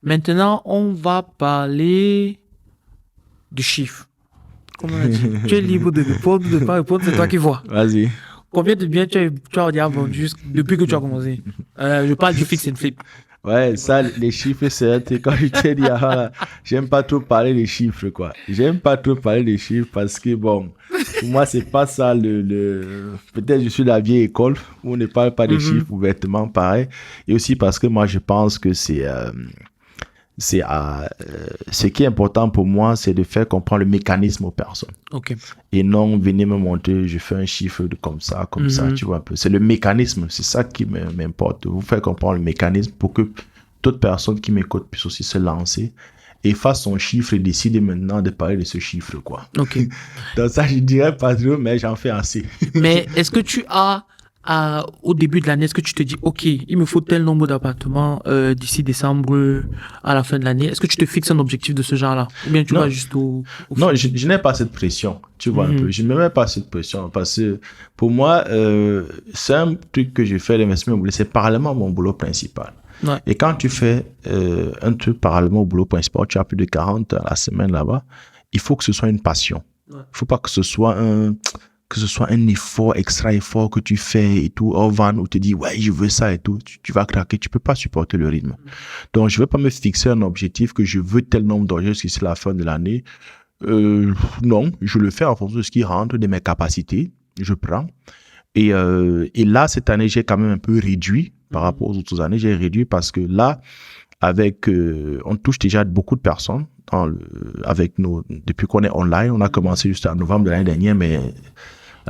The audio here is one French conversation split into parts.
Maintenant, on va parler du chiffre. Comme on a dit, tu es libre de répondre ou de ne pas répondre, c'est toi qui vois. Vas-y. Combien de biens tu as déjà vendu depuis que tu as commencé? Je parle du fix and flip. Ouais, ça, les chiffres, c'est un truc, quand je t'ai dit, j'aime pas trop parler des chiffres, quoi. J'aime pas trop parler des chiffres parce que, bon, pour moi, c'est pas ça peut-être je suis de la vieille école où on ne parle pas des chiffres ouvertement, pareil. Et aussi parce que moi, je pense que ce qui est important pour moi, c'est de faire comprendre le mécanisme aux personnes. Ok. Et non, venez me montrer, je fais un chiffre comme ça, tu vois un peu. C'est le mécanisme, c'est ça qui m'importe. Vous faire comprendre le mécanisme pour que toute personne qui m'écoute puisse aussi se lancer et fasse son chiffre et décide maintenant de parler de ce chiffre, quoi. Ok. Donc ça, je dirais pas trop, mais j'en fais assez. Mais est-ce que tu as, au début de l'année, est-ce que tu te dis, OK, il me faut tel nombre d'appartements d'ici décembre à la fin de l'année? Est-ce que tu te fixes un objectif de ce genre-là? Ou bien tu vas juste au Non, je n'ai pas cette pression, tu vois un peu. Je ne me mets pas cette pression parce que pour moi, c'est un truc que je fais, l'investissement immobilier, c'est parallèlement mon boulot principal. Ouais. Et quand tu fais un truc parallèlement au boulot principal, tu as plus de 40 à la semaine là-bas, il faut que ce soit une passion. Il ne faut pas que ce soit un effort, extra effort que tu fais et tout, au van où tu te dis, ouais, je veux ça et tout, tu vas craquer, tu peux pas supporter le rythme. Donc, je vais pas me fixer un objectif que je veux tel nombre d'heures jusqu'à la fin de l'année. Non, je le fais en fonction de ce qui rentre, de mes capacités, je prends. Et là, cette année, j'ai quand même un peu réduit par rapport aux autres années. J'ai réduit parce que là, on touche déjà beaucoup de personnes depuis qu'on est online. On a commencé juste en novembre de l'année dernière, mais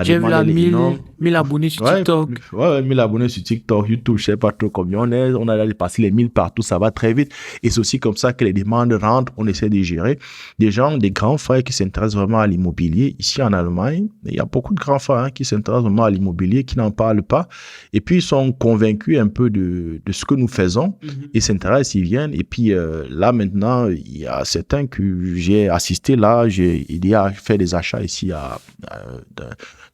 j'ai vu là 1000 abonnés sur TikTok. Ouais, 1000 abonnés sur TikTok, YouTube, je sais pas trop combien on est. On a dépassé les 1000 partout, ça va très vite. Et c'est aussi comme ça que les demandes rentrent, on essaie de gérer. Des grands frères qui s'intéressent vraiment à l'immobilier. Ici en Allemagne, il y a beaucoup de grands frères qui s'intéressent vraiment à l'immobilier, qui n'en parlent pas. Et puis, ils sont convaincus un peu de ce que nous faisons. Ils s'intéressent, ils viennent. Et puis, là, maintenant, il y a certains que j'ai assisté. Là, il y a fait des achats ici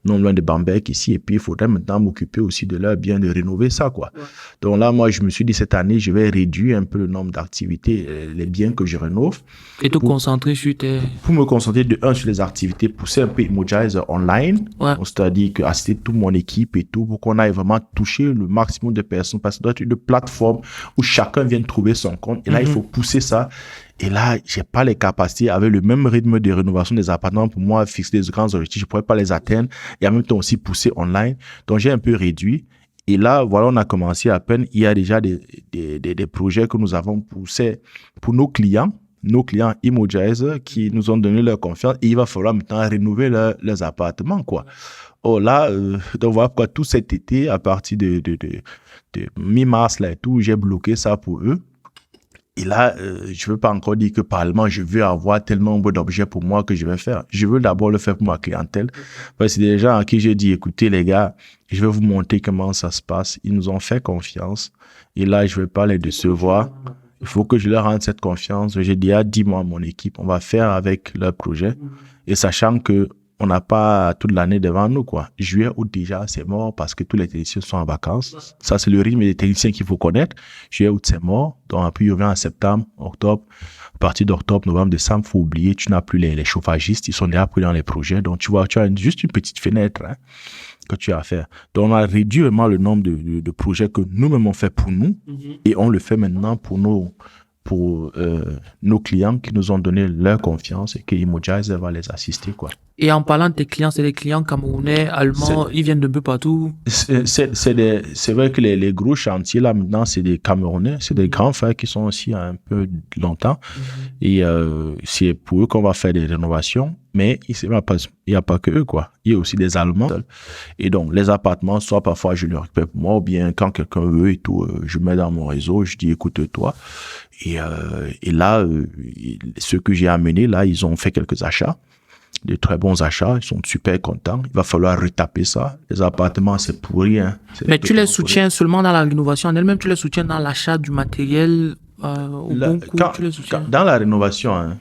non loin de Bamberg ici, et puis il faudrait maintenant m'occuper aussi de leur bien, de rénover ça, quoi. Ouais. Donc là, moi, je me suis dit, cette année, je vais réduire un peu le nombre d'activités, les biens que je rénove. Et te concentrer sur Pour me concentrer sur les activités, pousser un peu Emojize online, c'est-à-dire que assister toute mon équipe et tout, pour qu'on aille vraiment toucher le maximum de personnes, parce que ça doit être une plateforme où chacun vient trouver son compte, et là, il faut pousser ça. Et là, j'ai pas les capacités avec le même rythme de rénovation des appartements pour moi fixer des grands objectifs. Je pourrais pas les atteindre et en même temps aussi pousser online. Donc, j'ai un peu réduit. Et là, voilà, on a commencé à peine. Il y a déjà des projets que nous avons poussés pour nos clients Emojize qui nous ont donné leur confiance et il va falloir maintenant rénover leurs appartements, quoi. Oh là, donc voilà pourquoi tout cet été, à partir de mi-mars là et tout, j'ai bloqué ça pour eux. Et là, je veux pas encore dire que parallèlement, je veux avoir tel nombre d'objets pour moi que je vais faire. Je veux d'abord le faire pour ma clientèle. Parce que c'est des gens à qui j'ai dit, écoutez les gars, je vais vous montrer comment ça se passe. Ils nous ont fait confiance. Et là, je vais pas les décevoir. Il faut que je leur rende cette confiance. J'ai déjà dit, moi, à mon équipe, on va faire avec leur projet. Et sachant que on n'a pas toute l'année devant nous, quoi. Juillet, août, déjà, c'est mort parce que tous les techniciens sont en vacances. Ça, c'est le rythme des techniciens qu'il faut connaître. Juillet, août, c'est mort. Donc, après, il revient en septembre, octobre. À partir d'octobre, novembre, décembre, faut oublier, tu n'as plus les chauffagistes. Ils sont déjà pris dans les projets. Donc, tu vois, tu as juste une petite fenêtre, hein, que tu as à faire. Donc, on a réduit vraiment le nombre de projets que nous-mêmes on fait pour nous. Et on le fait maintenant pour nos clients qui nous ont donné leur confiance et que Emojize va les assister, quoi. Et en parlant de tes clients, c'est des clients camerounais, allemands, ils viennent de peu partout. C'est vrai que les gros chantiers là maintenant, c'est des Camerounais, c'est des grands frères qui sont ici un peu longtemps. Et c'est pour eux qu'on va faire des rénovations. Mais il n'y a pas que eux, quoi. Il y a aussi des Allemands. Et donc, les appartements, soit parfois je les récupère pour moi, ou bien quand quelqu'un veut et tout, je mets dans mon réseau, je dis écoute-toi. Et là, ceux que j'ai amenés, là, ils ont fait quelques achats. De très bons achats, ils sont super contents. Il va falloir retaper ça. Les appartements, c'est pour rien. Mais tu les soutiens seulement dans la rénovation en elle-même, tu les soutiens dans l'achat du matériel au bon coût, tu les soutiens? Dans la rénovation, hein,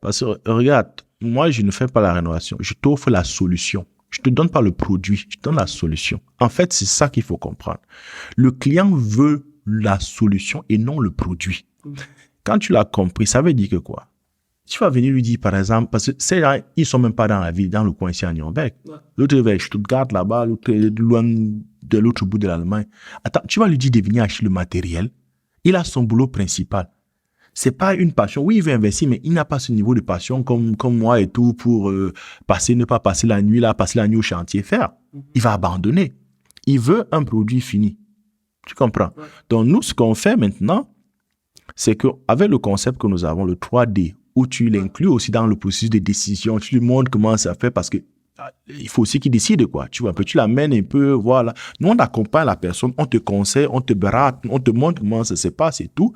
parce que regarde, moi, je ne fais pas la rénovation. Je t'offre la solution. Je te donne pas le produit, je te donne la solution. En fait, c'est ça qu'il faut comprendre. Le client veut la solution et non le produit. Quand tu l'as compris, ça veut dire que quoi? Tu vas venir lui dire, par exemple, parce que ces gens, ils sont même pas dans la ville, dans le coin ici à Nürnberg. Ouais. L'autre est vers Stuttgart, là-bas, l'autre est loin de l'autre bout de l'Allemagne. Attends, tu vas lui dire de venir acheter le matériel. Il a son boulot principal. C'est pas une passion. Oui, il veut investir, mais il n'a pas ce niveau de passion comme moi et tout pour ne pas passer la nuit là, passer la nuit au chantier, faire. Il va abandonner. Il veut un produit fini. Tu comprends? Ouais. Donc, nous, ce qu'on fait maintenant, c'est qu'avec le concept que nous avons, le 3D, où tu l'inclus aussi dans le processus de décision, tu lui montres comment ça fait parce que il faut aussi qu'il décide, quoi. Tu vois un peu, tu l'amènes un peu, voilà. Nous, on accompagne la personne, on te conseille, on te brate, on te montre comment ça se passe et tout.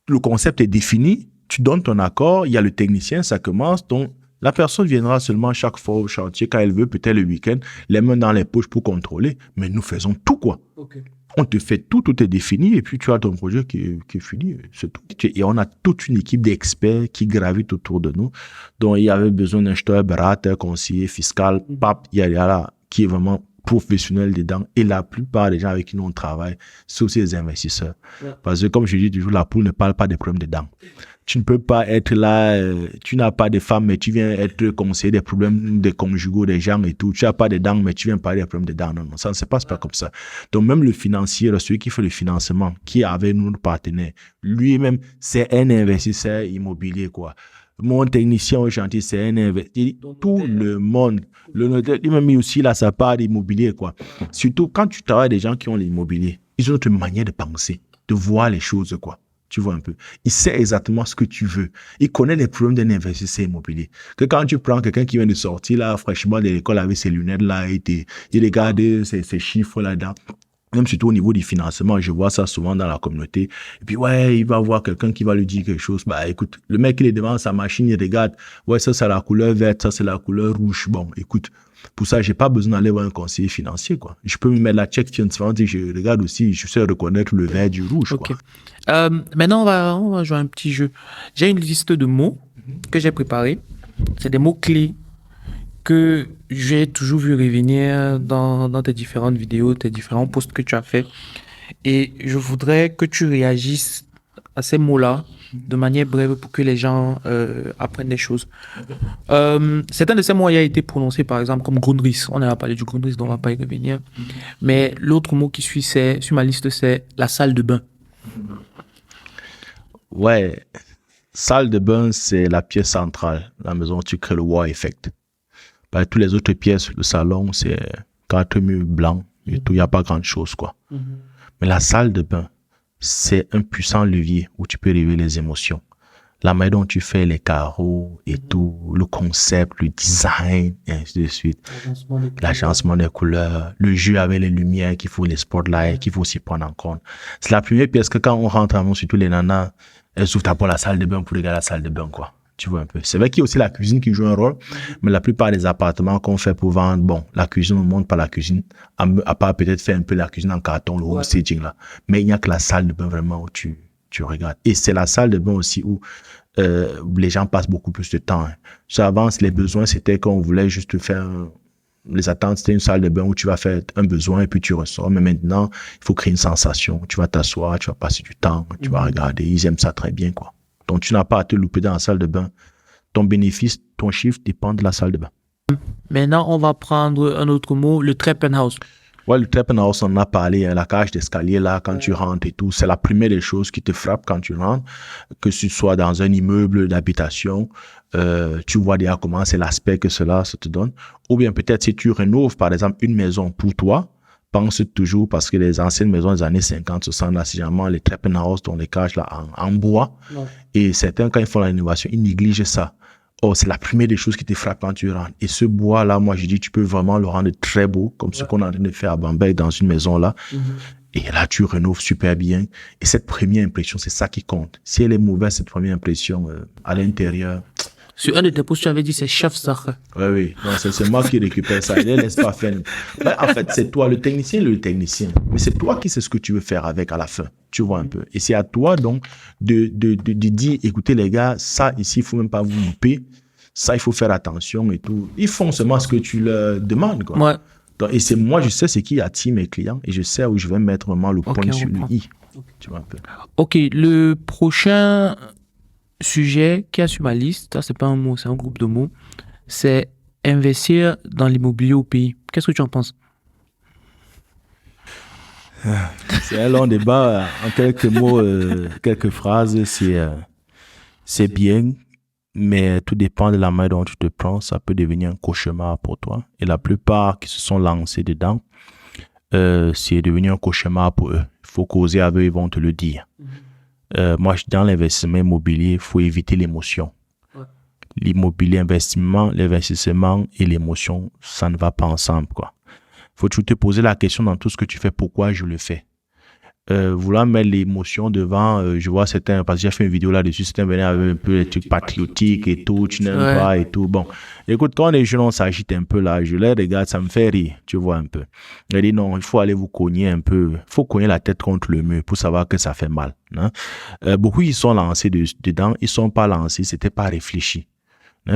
Le concept est défini, tu donnes ton accord, il y a le technicien, ça commence, donc la personne viendra seulement chaque fois au chantier quand elle veut, peut-être le week-end, les mains dans les poches pour contrôler, mais nous faisons tout, quoi. Okay. On te fait tout est défini et puis tu as ton projet qui est fini, c'est tout. Et on a toute une équipe d'experts qui gravitent autour de nous. Donc, il y avait besoin d'un acheteur, barateur, conseiller, fiscal, pape, il y a là qui est vraiment professionnel dedans. Et la plupart des gens avec qui nous on travaille, c'est aussi les investisseurs. Ouais. Parce que comme je dis toujours, la poule ne parle pas des problèmes des dents. Tu ne peux pas être là, tu n'as pas de femme, mais tu viens être conseiller des problèmes des conjugaux, des gens et tout. Tu n'as pas de dents, mais tu viens parler des problèmes des dents. Non, ça ne se passe pas comme ça. Donc, même le financier, celui qui fait le financement, qui est avec nous, nos partenaires, lui-même, c'est un investisseur immobilier, quoi. Mon technicien au chantier, c'est un investisseur. Tout le monde, le notaire, lui-même aussi, il a sa part d'immobilier, quoi. Surtout quand tu travailles avec des gens qui ont l'immobilier, ils ont une manière de penser, de voir les choses, quoi. Tu vois un peu. Il sait exactement ce que tu veux. Il connaît les problèmes d'un investisseur immobilier. Que quand tu prends quelqu'un qui vient de sortir, là, fraîchement de l'école avec ses lunettes, là, il regarde ces chiffres là-dedans. Même surtout au niveau du financement, je vois ça souvent dans la communauté. Et puis, ouais, il va voir quelqu'un qui va lui dire quelque chose. Bah, écoute, le mec, il est devant sa machine, il regarde. Ouais, ça, c'est la couleur verte, ça, c'est la couleur rouge. Bon, écoute, pour ça, j'ai pas besoin d'aller voir un conseiller financier, quoi. Je peux me mettre la check financière, je regarde aussi, je sais reconnaître le vert du rouge, okay. Quoi. Maintenant, on va jouer un petit jeu. J'ai une liste de mots que j'ai préparés. C'est des mots clés que j'ai toujours vu revenir dans tes différentes vidéos, tes différents posts que tu as fait. Et je voudrais que tu réagisses à ces mots-là de manière brève pour que les gens apprennent des choses. Certains de ces mots a été prononcé, par exemple, comme Grundriss. On a parlé du Grundriss, donc on ne va pas y revenir. Mais l'autre mot qui suit sur ma liste, c'est la salle de bain. Ouais, salle de bain, c'est la pièce centrale. La maison où tu crées le wow effect. Bah, toutes les autres pièces, le salon, c'est 4 murs blancs et tout, il n'y a pas grand chose, quoi. Mais la salle de bain, c'est un puissant levier où tu peux révéler les émotions. La manière dont tu fais les carreaux et tout, le concept, le design, et ainsi de suite. L'agencement des couleurs, le jeu avec les lumières qu'il faut, les spotlights qu'il faut aussi prendre en compte. C'est la première pièce que quand on rentre en surtout les nanas, elles s'ouvrent d'abord la salle de bain pour regarder la salle de bain, quoi. Tu vois un peu. C'est vrai qu'il y a aussi la cuisine qui joue un rôle, mais la plupart des appartements qu'on fait pour vendre, bon, la cuisine, on ne monte pas la cuisine, à part peut-être faire un peu la cuisine en carton, le home staging là. Mais il n'y a que la salle de bain vraiment où tu regardes. Et c'est la salle de bain aussi où les gens passent beaucoup plus de temps. Hein. Ça avance, les besoins, c'était qu'on voulait juste faire les attentes, c'était une salle de bain où tu vas faire un besoin et puis tu ressors. Mais maintenant, il faut créer une sensation. Tu vas t'asseoir, tu vas passer du temps, tu vas regarder. Ils aiment ça très bien, quoi. Donc, tu n'as pas à te louper dans la salle de bain. Ton bénéfice, ton chiffre dépend de la salle de bain. Maintenant, on va prendre un autre mot, le Treppenhaus. Ouais, le Treppenhaus, on en a parlé, hein, la cage d'escalier là, quand tu rentres et tout. C'est la première des choses qui te frappe quand tu rentres, que tu sois dans un immeuble d'habitation, tu vois déjà comment c'est l'aspect que cela ça te donne. Ou bien peut-être si tu rénoves, par exemple, une maison pour toi, pense toujours, parce que les anciennes maisons des années 50, 60, là, c'est généralement les Treppenhaus, dont les cages là, en bois. Ouais. Et certains, quand ils font la rénovation, ils négligent ça. Oh, c'est la première des choses qui te frappe quand tu rentres. Et ce bois-là, moi, je dis, tu peux vraiment le rendre très beau, comme ce qu'on est en train de faire à Bamberg dans une maison là. Et là, tu rénoves super bien. Et cette première impression, c'est ça qui compte. Si elle est mauvaise, cette première impression, à l'intérieur... Sur un de tes posts, tu avais dit c'est Chefsache. Oui. Non, c'est moi qui récupère ça. Il ne laisse pas faire. Ben, en fait, c'est toi, le technicien. Mais c'est toi qui sais ce que tu veux faire avec à la fin. Tu vois un peu. Et c'est à toi, donc, de dire, écoutez, les gars, ça, ici, il ne faut même pas vous louper. Ça, il faut faire attention et tout. Ils font seulement ce que tu leur demandes, quoi. Ouais. Donc, et c'est moi, je sais ce qui attire mes clients et je sais où je vais mettre vraiment le point sur le i. Tu vois un peu. Ok, le prochain sujet qui est sur ma liste, ça c'est pas un mot, c'est un groupe de mots, c'est investir dans l'immobilier au pays. Qu'est-ce que tu en penses? C'est un long débat. En quelques mots, quelques phrases, c'est bien, mais tout dépend de la main dont tu te prends. Ça peut devenir un cauchemar pour toi. Et la plupart qui se sont lancés dedans, c'est devenu un cauchemar pour eux. Il faut causer avec eux, ils vont te le dire. Moi, dans l'investissement immobilier, il faut éviter l'émotion. Ouais. L'immobilier, l'investissement et l'émotion, ça ne va pas ensemble, quoi. Faut toujours te poser la question dans tout ce que tu fais, pourquoi je le fais. Vouloir mettre l'émotion devant, je vois certains, parce que j'ai fait une vidéo là-dessus, certains venaient avec un peu les trucs patriotiques et tout, tu n'aimes pas et tout. Bon, écoute, quand les jeunes, on s'agite un peu là, je les regarde, ça me fait rire, tu vois un peu. Je dis non, il faut aller vous cogner un peu, il faut cogner la tête contre le mur pour savoir que ça fait mal. Hein? Beaucoup, ils sont lancés dedans, ils ne sont pas lancés, c'était pas réfléchi.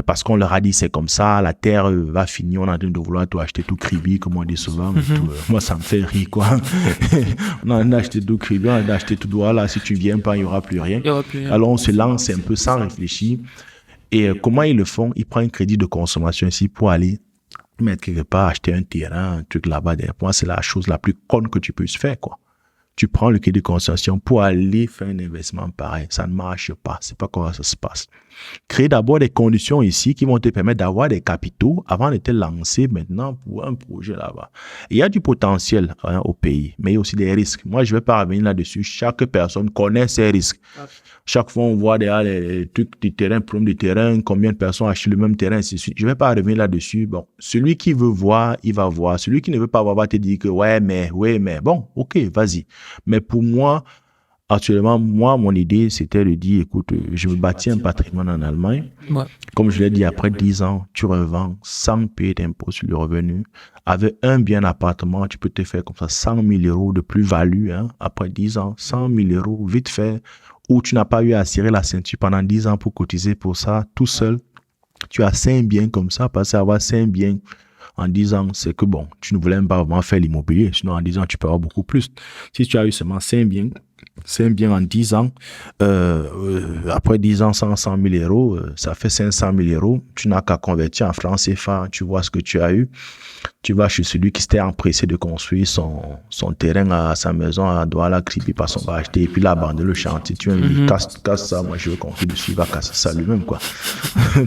Parce qu'on leur a dit c'est comme ça, la terre va finir, on est en train de vouloir tout acheter tout cribi, comme on dit souvent. Moi, ça me fait rire, quoi. On a acheté tout cribi, on a acheté tout droit, là, si tu viens pas, il n'y aura plus rien. Alors, on se lance un peu sans réfléchir. Et comment ils le font? Ils prennent un crédit de consommation ici pour aller mettre quelque part, acheter un terrain, un truc là-bas. Pour moi, c'est la chose la plus conne que tu puisses faire, quoi. Tu prends le crédit de consommation pour aller faire un investissement pareil. Ça ne marche pas. C'est pas comment ça se passe. Créer d'abord des conditions ici qui vont te permettre d'avoir des capitaux avant de te lancer maintenant pour un projet là-bas. Il y a du potentiel au pays, mais il y a aussi des risques. Moi, je ne vais pas revenir là-dessus. Chaque personne connaît ses risques. Chaque fois, on voit derrière les trucs du terrain, problème du terrain, combien de personnes achètent le même terrain, ainsi de suite. Je ne vais pas revenir là-dessus. Bon, celui qui veut voir, il va voir. Celui qui ne veut pas voir va te dire que ouais, mais, bon, ok, vas-y. Mais pour moi, actuellement, mon idée, c'était de dire, écoute, je me bâtis un patrimoine en Allemagne. Ouais. Comme je l'ai dit, après 10 ans, tu revends sans payer d'impôt sur le revenu. Avec un bien appartement, tu peux te faire comme ça 100 000 euros de plus-value. Hein, après 10 ans, 100 000 euros, vite fait. Ou tu n'as pas eu à serrer la ceinture pendant 10 ans pour cotiser pour ça, tout seul. Tu as 5 biens comme ça, parce qu'avoir 5 biens en 10 ans, c'est que bon, tu ne voulais même pas vraiment faire l'immobilier. Sinon, en 10 ans, tu peux avoir beaucoup plus. Si tu as eu seulement 5 biens en 10 ans, après 10 ans, 100 000 euros, ça fait 500 000 euros. Tu n'as qu'à convertir en francs CFA, tu vois ce que tu as eu. Tu vas chez celui qui s'était empressé de construire son terrain à sa maison à Douala, Kribi, parce qu'on va acheter, et puis là, abandonner le chantier. Tu lui casse ça, moi je veux construire dessus, il va casser ça lui-même, quoi.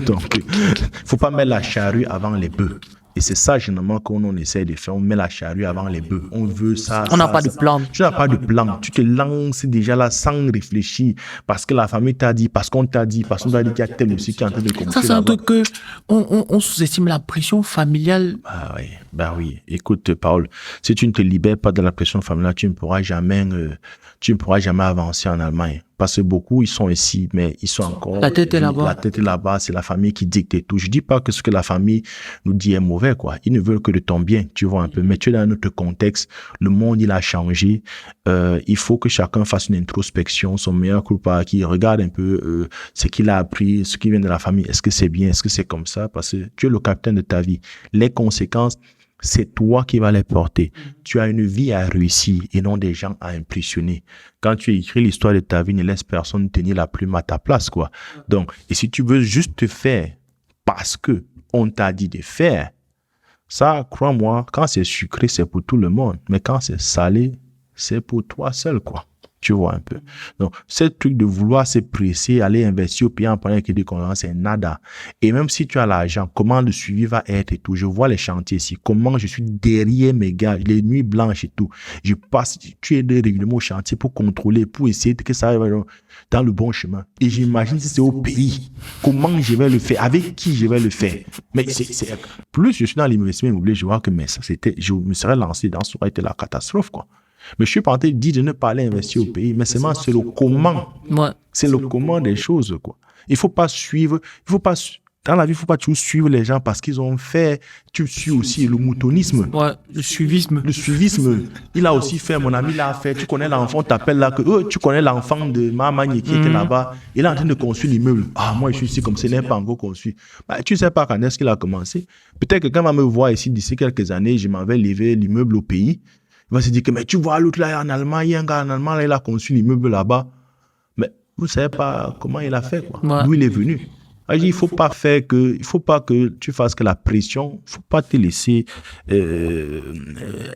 Donc, il ne faut pas mettre la charrue avant les bœufs. Et c'est ça, généralement, qu'on essaie de faire. On met la charrue avant les bœufs. On veut ça. On n'a pas de plan. Tu n'as pas de plan. Tu te lances déjà là sans réfléchir. Parce que la famille t'a dit, parce qu'on t'a dit, parce qu'on t'a dit qu'il y a tel aussi qui est en train de commencer. Ça, c'est un truc que on sous-estime la pression familiale. Bah oui. Écoute, Paul, si tu ne te libères pas de la pression familiale, tu ne pourras jamais avancer en Allemagne. Parce que beaucoup, ils sont ici, mais ils sont encore... La tête est là-bas. La tête est là-bas, c'est la famille qui dicte et tout. Je dis pas que ce que la famille nous dit est mauvais, quoi. Ils ne veulent que de ton bien, tu vois un peu. Mais tu es dans un autre contexte. Le monde, il a changé. Il faut que chacun fasse une introspection, son meilleur culpa, qui regarde un peu ce qu'il a appris, ce qui vient de la famille. Est-ce que c'est bien? Est-ce que c'est comme ça? Parce que tu es le capitaine de ta vie. Les conséquences, c'est toi qui vas les porter. Tu as une vie à réussir et non des gens à impressionner. Quand tu écris l'histoire de ta vie, ne laisse personne tenir la plume à ta place, quoi. Donc, et si tu veux juste te faire parce que on t'a dit de faire, ça, crois-moi, quand c'est sucré, c'est pour tout le monde. Mais quand c'est salé, c'est pour toi seul, quoi. Tu vois un peu. Donc, ce truc de vouloir se presser, aller investir au pays en prenant un crédit de consommation, c'est nada. Et même si tu as l'argent, comment le suivi va être et tout. Je vois les chantiers ici. Comment je suis derrière mes gars, les nuits blanches et tout. Je passe, tu es régulièrement au chantier pour contrôler, pour essayer que ça aille dans le bon chemin. Et j'imagine si c'est au pays, comment je vais le faire, avec qui je vais le faire. Mais plus je suis dans l'investissement immobilier, je vois que je me serais lancé dans ça aurait été la catastrophe, quoi. Mais je suis pas en train de dire de ne pas aller investir au pays, mais c'est le comment. Ouais. C'est le comment des choses, quoi. Dans la vie, il ne faut pas toujours suivre les gens parce qu'ils ont fait. Tu suis aussi le moutonisme. Ouais, le suivisme. Le suivisme. Il a aussi fait, mon ami l'a fait. Tu connais l'enfant, on t'appelle là tu connais l'enfant de Mamagne qui était là-bas. Il est en train de construire l'immeuble. Ah, moi, je suis ici comme ce n'est pas encore construit. Bah, tu ne sais pas quand est-ce qu'il a commencé. Peut-être que quand on va me voir ici d'ici quelques années, je m'en vais lever l'immeuble au pays. Il va se dire que, mais tu vois, l'autre là, en Allemagne, il y a un gars en Allemagne, là, il a conçu l'immeuble là-bas. Mais vous ne savez pas comment il a fait, quoi. Ouais. D'où il est venu. Il ne faut pas que tu fasses que la pression, il ne faut pas te laisser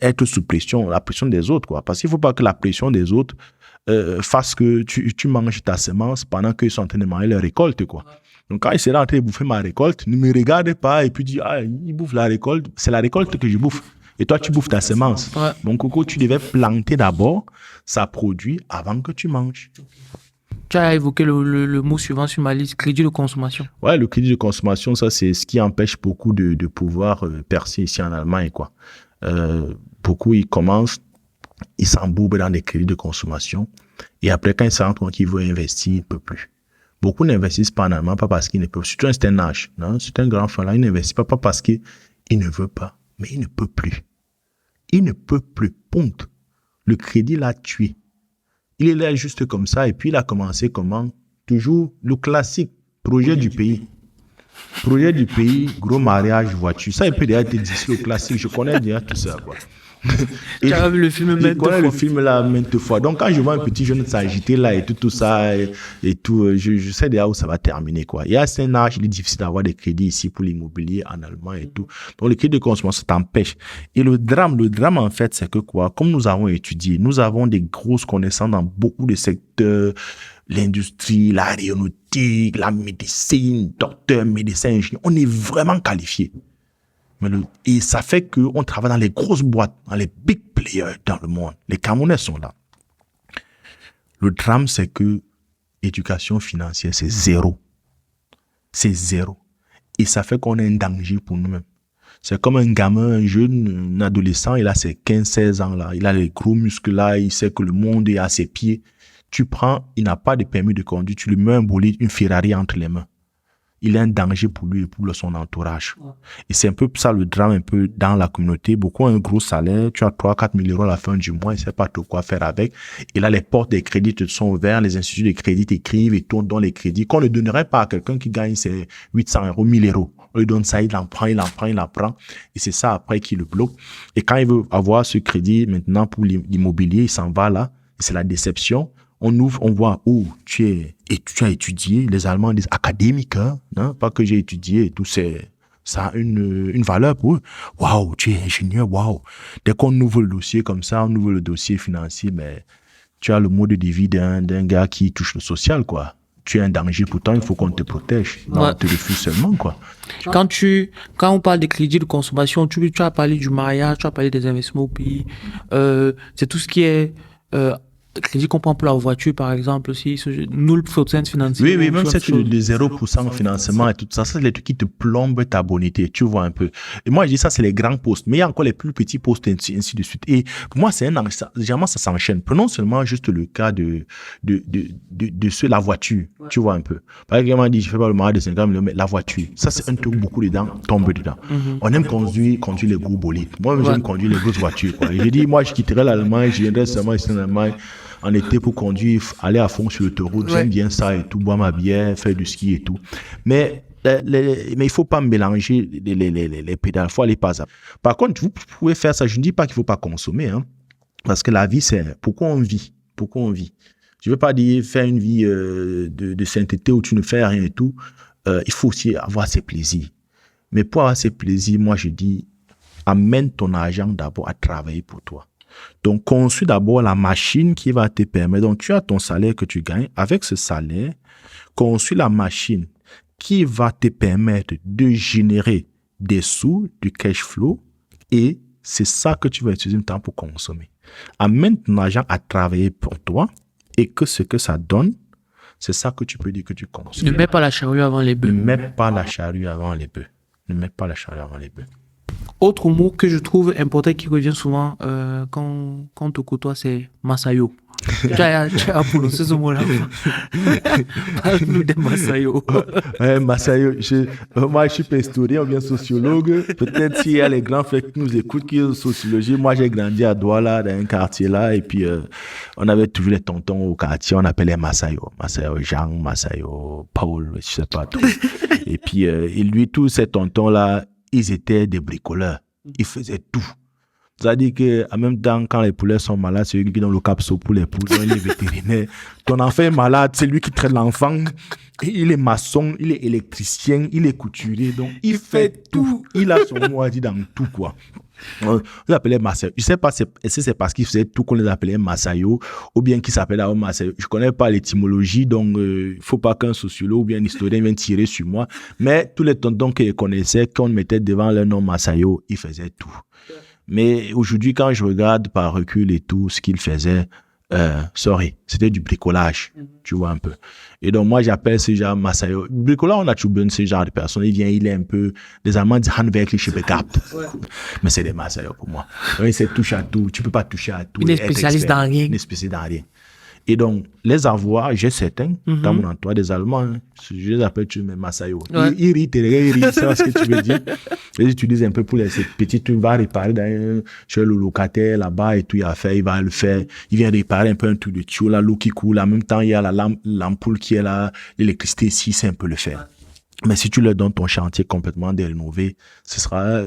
être sous pression, la pression des autres, quoi. Parce qu'il ne faut pas que la pression des autres fasse que tu manges ta semence pendant qu'ils sont en train de manger leur récolte, quoi. Donc, quand il sera en train de bouffer ma récolte, ne me regarde pas et puis dis, ah, il bouffe la récolte, c'est la récolte que je bouffe. Et toi, tu bouffes ta semence. Ouais. Donc, Coco, tu devais planter d'abord, ça produit avant que tu manges. Tu as évoqué le mot suivant sur ma liste, crédit de consommation. Ouais, le crédit de consommation, ça, c'est ce qui empêche beaucoup de pouvoir percer ici en Allemagne, quoi. Beaucoup, ils commencent, ils s'embourbent dans des crédits de consommation. Et après, quand ils se rendent compte qu'ils veulent investir, ils ne peuvent plus. Beaucoup n'investissent pas en Allemagne, pas parce qu'ils ne peuvent. Surtout un certain âge. C'est un grand frère là, il n'investit pas parce qu'il ne veut pas, mais il ne peut plus. Il ne peut plus. Ponte. Le crédit l'a tué. Il est là juste comme ça, et puis il a commencé comment? Toujours le classique, projet du pays. Projet du pays, gros mariage, voiture. Ça, il peut déjà être d'ici le classique. Je connais déjà tout ça, quoi. Tu as vu le film maintes fois. Le film là maintes fois. Donc quand je vois un petit jeune s'agiter là et tout ça et tout, je sais déjà où ça va terminer, quoi. Il y a un âge, il est difficile d'avoir des crédits ici pour l'immobilier en Allemagne et tout. Donc le crédit de consommation t'empêche. Et le drame en fait, c'est que quoi, comme nous avons étudié, nous avons des grosses connaissances dans beaucoup de secteurs, l'industrie, l'aéronautique, la médecine, docteur, médecin, ingénieur. On est vraiment qualifiés. Et ça fait qu'on travaille dans les grosses boîtes, dans les big players dans le monde. Les Camerounais sont là. Le drame, c'est que l'éducation financière, c'est zéro. C'est zéro. Et ça fait qu'on est un danger pour nous-mêmes. C'est comme un gamin, un jeune, un adolescent, il a ses 15-16 ans là. Il a les gros muscles là, il sait que le monde est à ses pieds. Tu prends, il n'a pas de permis de conduire, tu lui mets un bolide, une Ferrari entre les mains. Il est un danger pour lui et pour son entourage. Ouais. Et c'est un peu ça le drame un peu dans la communauté. Beaucoup ont un gros salaire, tu as 3-4 000 euros à la fin du mois, ils ne savent pas trop quoi faire avec. Et là, les portes des crédits te sont ouvertes, les instituts de crédit t'écrivent et tournent dans les crédits qu'on ne donnerait pas à quelqu'un qui gagne ses 800 euros, 1000 euros. On lui donne ça, il en prend. Et c'est ça après qui le bloque. Et quand il veut avoir ce crédit maintenant pour l'immobilier, il s'en va là. Et c'est la déception. On ouvre, on voit, tu as étudié, les Allemands disent académique, hein, pas que j'ai étudié et tout, ça a une valeur pour eux. Waouh, tu es ingénieur, waouh. Dès qu'on ouvre le dossier comme ça, on ouvre le dossier financier, mais tu as le mode de vie d'un gars qui touche le social, quoi. Tu es un danger, pourtant il faut qu'on te protège. Non, on te refuse seulement, quoi. Quand on parle de crédit de consommation, tu as parlé du mariage, tu as parlé des investissements au pays. C'est tout ce qui est crédit qu'on prend pour la voiture, par exemple, aussi, null procent financier. Oui, même c'est le 0% financement et tout ça, c'est les trucs qui te plombent ta bonité, tu vois un peu. Et moi, je dis ça, c'est les grands postes, mais il y a encore les plus petits postes, ainsi de suite. Et pour moi, généralement, ça s'enchaîne. Prenons seulement juste le cas de la voiture, tu vois un peu. Par exemple, on dit, je fais pas le mariage de 50 millions, mais la voiture, ça, c'est un truc beaucoup dedans, tombe dedans. On aime conduire les gros bolides. Moi, j'aime conduire les grosses voitures, quoi. J'ai dit, moi, je quitterai l'Allemagne, je viendrai seulement ici en Allemagne. En été pour conduire, aller à fond sur l'autoroute, j'aime bien ça et tout, boire ma bière, faire du ski et tout. Mais il faut pas mélanger les pédales, il faut aller pas à. Par contre, vous pouvez faire ça, je ne dis pas qu'il faut pas consommer, hein, parce que la vie, c'est pourquoi on vit. Je veux pas dire faire une vie de sainteté où tu ne fais rien et tout. Il faut aussi avoir ses plaisirs. Mais pour avoir ses plaisirs, moi je dis, amène ton argent d'abord à travailler pour toi. Donc, construis d'abord la machine qui va te permettre. Donc, tu as ton salaire que tu gagnes. Avec ce salaire, construis la machine qui va te permettre de générer des sous, du cash flow. Et c'est ça que tu vas utiliser le temps pour consommer. Amène ton argent à travailler pour toi et que ce que ça donne, c'est ça que tu peux dire que tu consommes. Ne mets pas la charrue avant les bœufs. Ne mets pas la charrue avant les bœufs. Autre mot que je trouve important qui revient souvent quand on te côtoie, c'est Masayo. Tu as prononcé ce mot-là. Parle-nous de Masayo. Masayo, moi je suis pas historien ou bien sociologue. Peut-être s'il y a les grands frères qui nous écoutent qui sont sociologie. Moi j'ai grandi à Douala, dans un quartier là, et puis on avait toujours les tontons au quartier, on appelait Masayo. Masayo Jean, Masayo Paul, je sais pas trop. Et puis et lui, tous ces tontons là, ils étaient des bricoleurs. Ils faisaient tout. C'est-à-dire qu'en même temps, quand les poulets sont malades, c'est lui qui donne le capsule pour les poules, il est vétérinaire. Ton enfant est malade, c'est lui qui traite l'enfant. Il est maçon, il est électricien, il est couturier, donc il fait tout. Il a son mot à dire dans tout, quoi. On les appelait Massayo. Je sais pas si c'est parce qu'ils faisaient tout qu'on les appelait Massayo ou bien qu'ils s'appelaient Massayo. Je connais pas l'étymologie, donc il faut pas qu'un sociologue ou bien un historien vienne tirer sur moi. Mais tous les tontons qu'ils connaissaient, quand on mettait devant leur nom Massayo, ils faisaient tout. Mais aujourd'hui, quand je regarde par recul et tout ce qu'ils faisaient, c'était du bricolage, tu vois un peu. Et donc moi j'appelle ce genre Massayo. Bricolage, on a toujours besoin de ce genre de personnes. Il est un peu, les Allemands disent handwerkliche begabt. Mais c'est des Massayo pour moi. Donc, il sait toucher à tout. Tu peux pas toucher à tout. Il est spécialiste dans rien. Il est spécialiste dans rien. Et donc, les avoir, j'ai certains, dans mon entourage, des Allemands, hein, je les appelle toujours mes Massayo. Ils rient, c'est ce que tu veux dire. Ils utilisent un peu pour ces petits trucs, il va réparer chez le locataire là-bas et tout, il a fait, il va le faire. Il vient réparer un peu un truc de tuyau, là, l'eau qui coule, en même temps, il y a l'ampoule qui est là, l'électricité ici, c'est un peu le faire. Mais si tu leur donnes ton chantier complètement dérénové, ce sera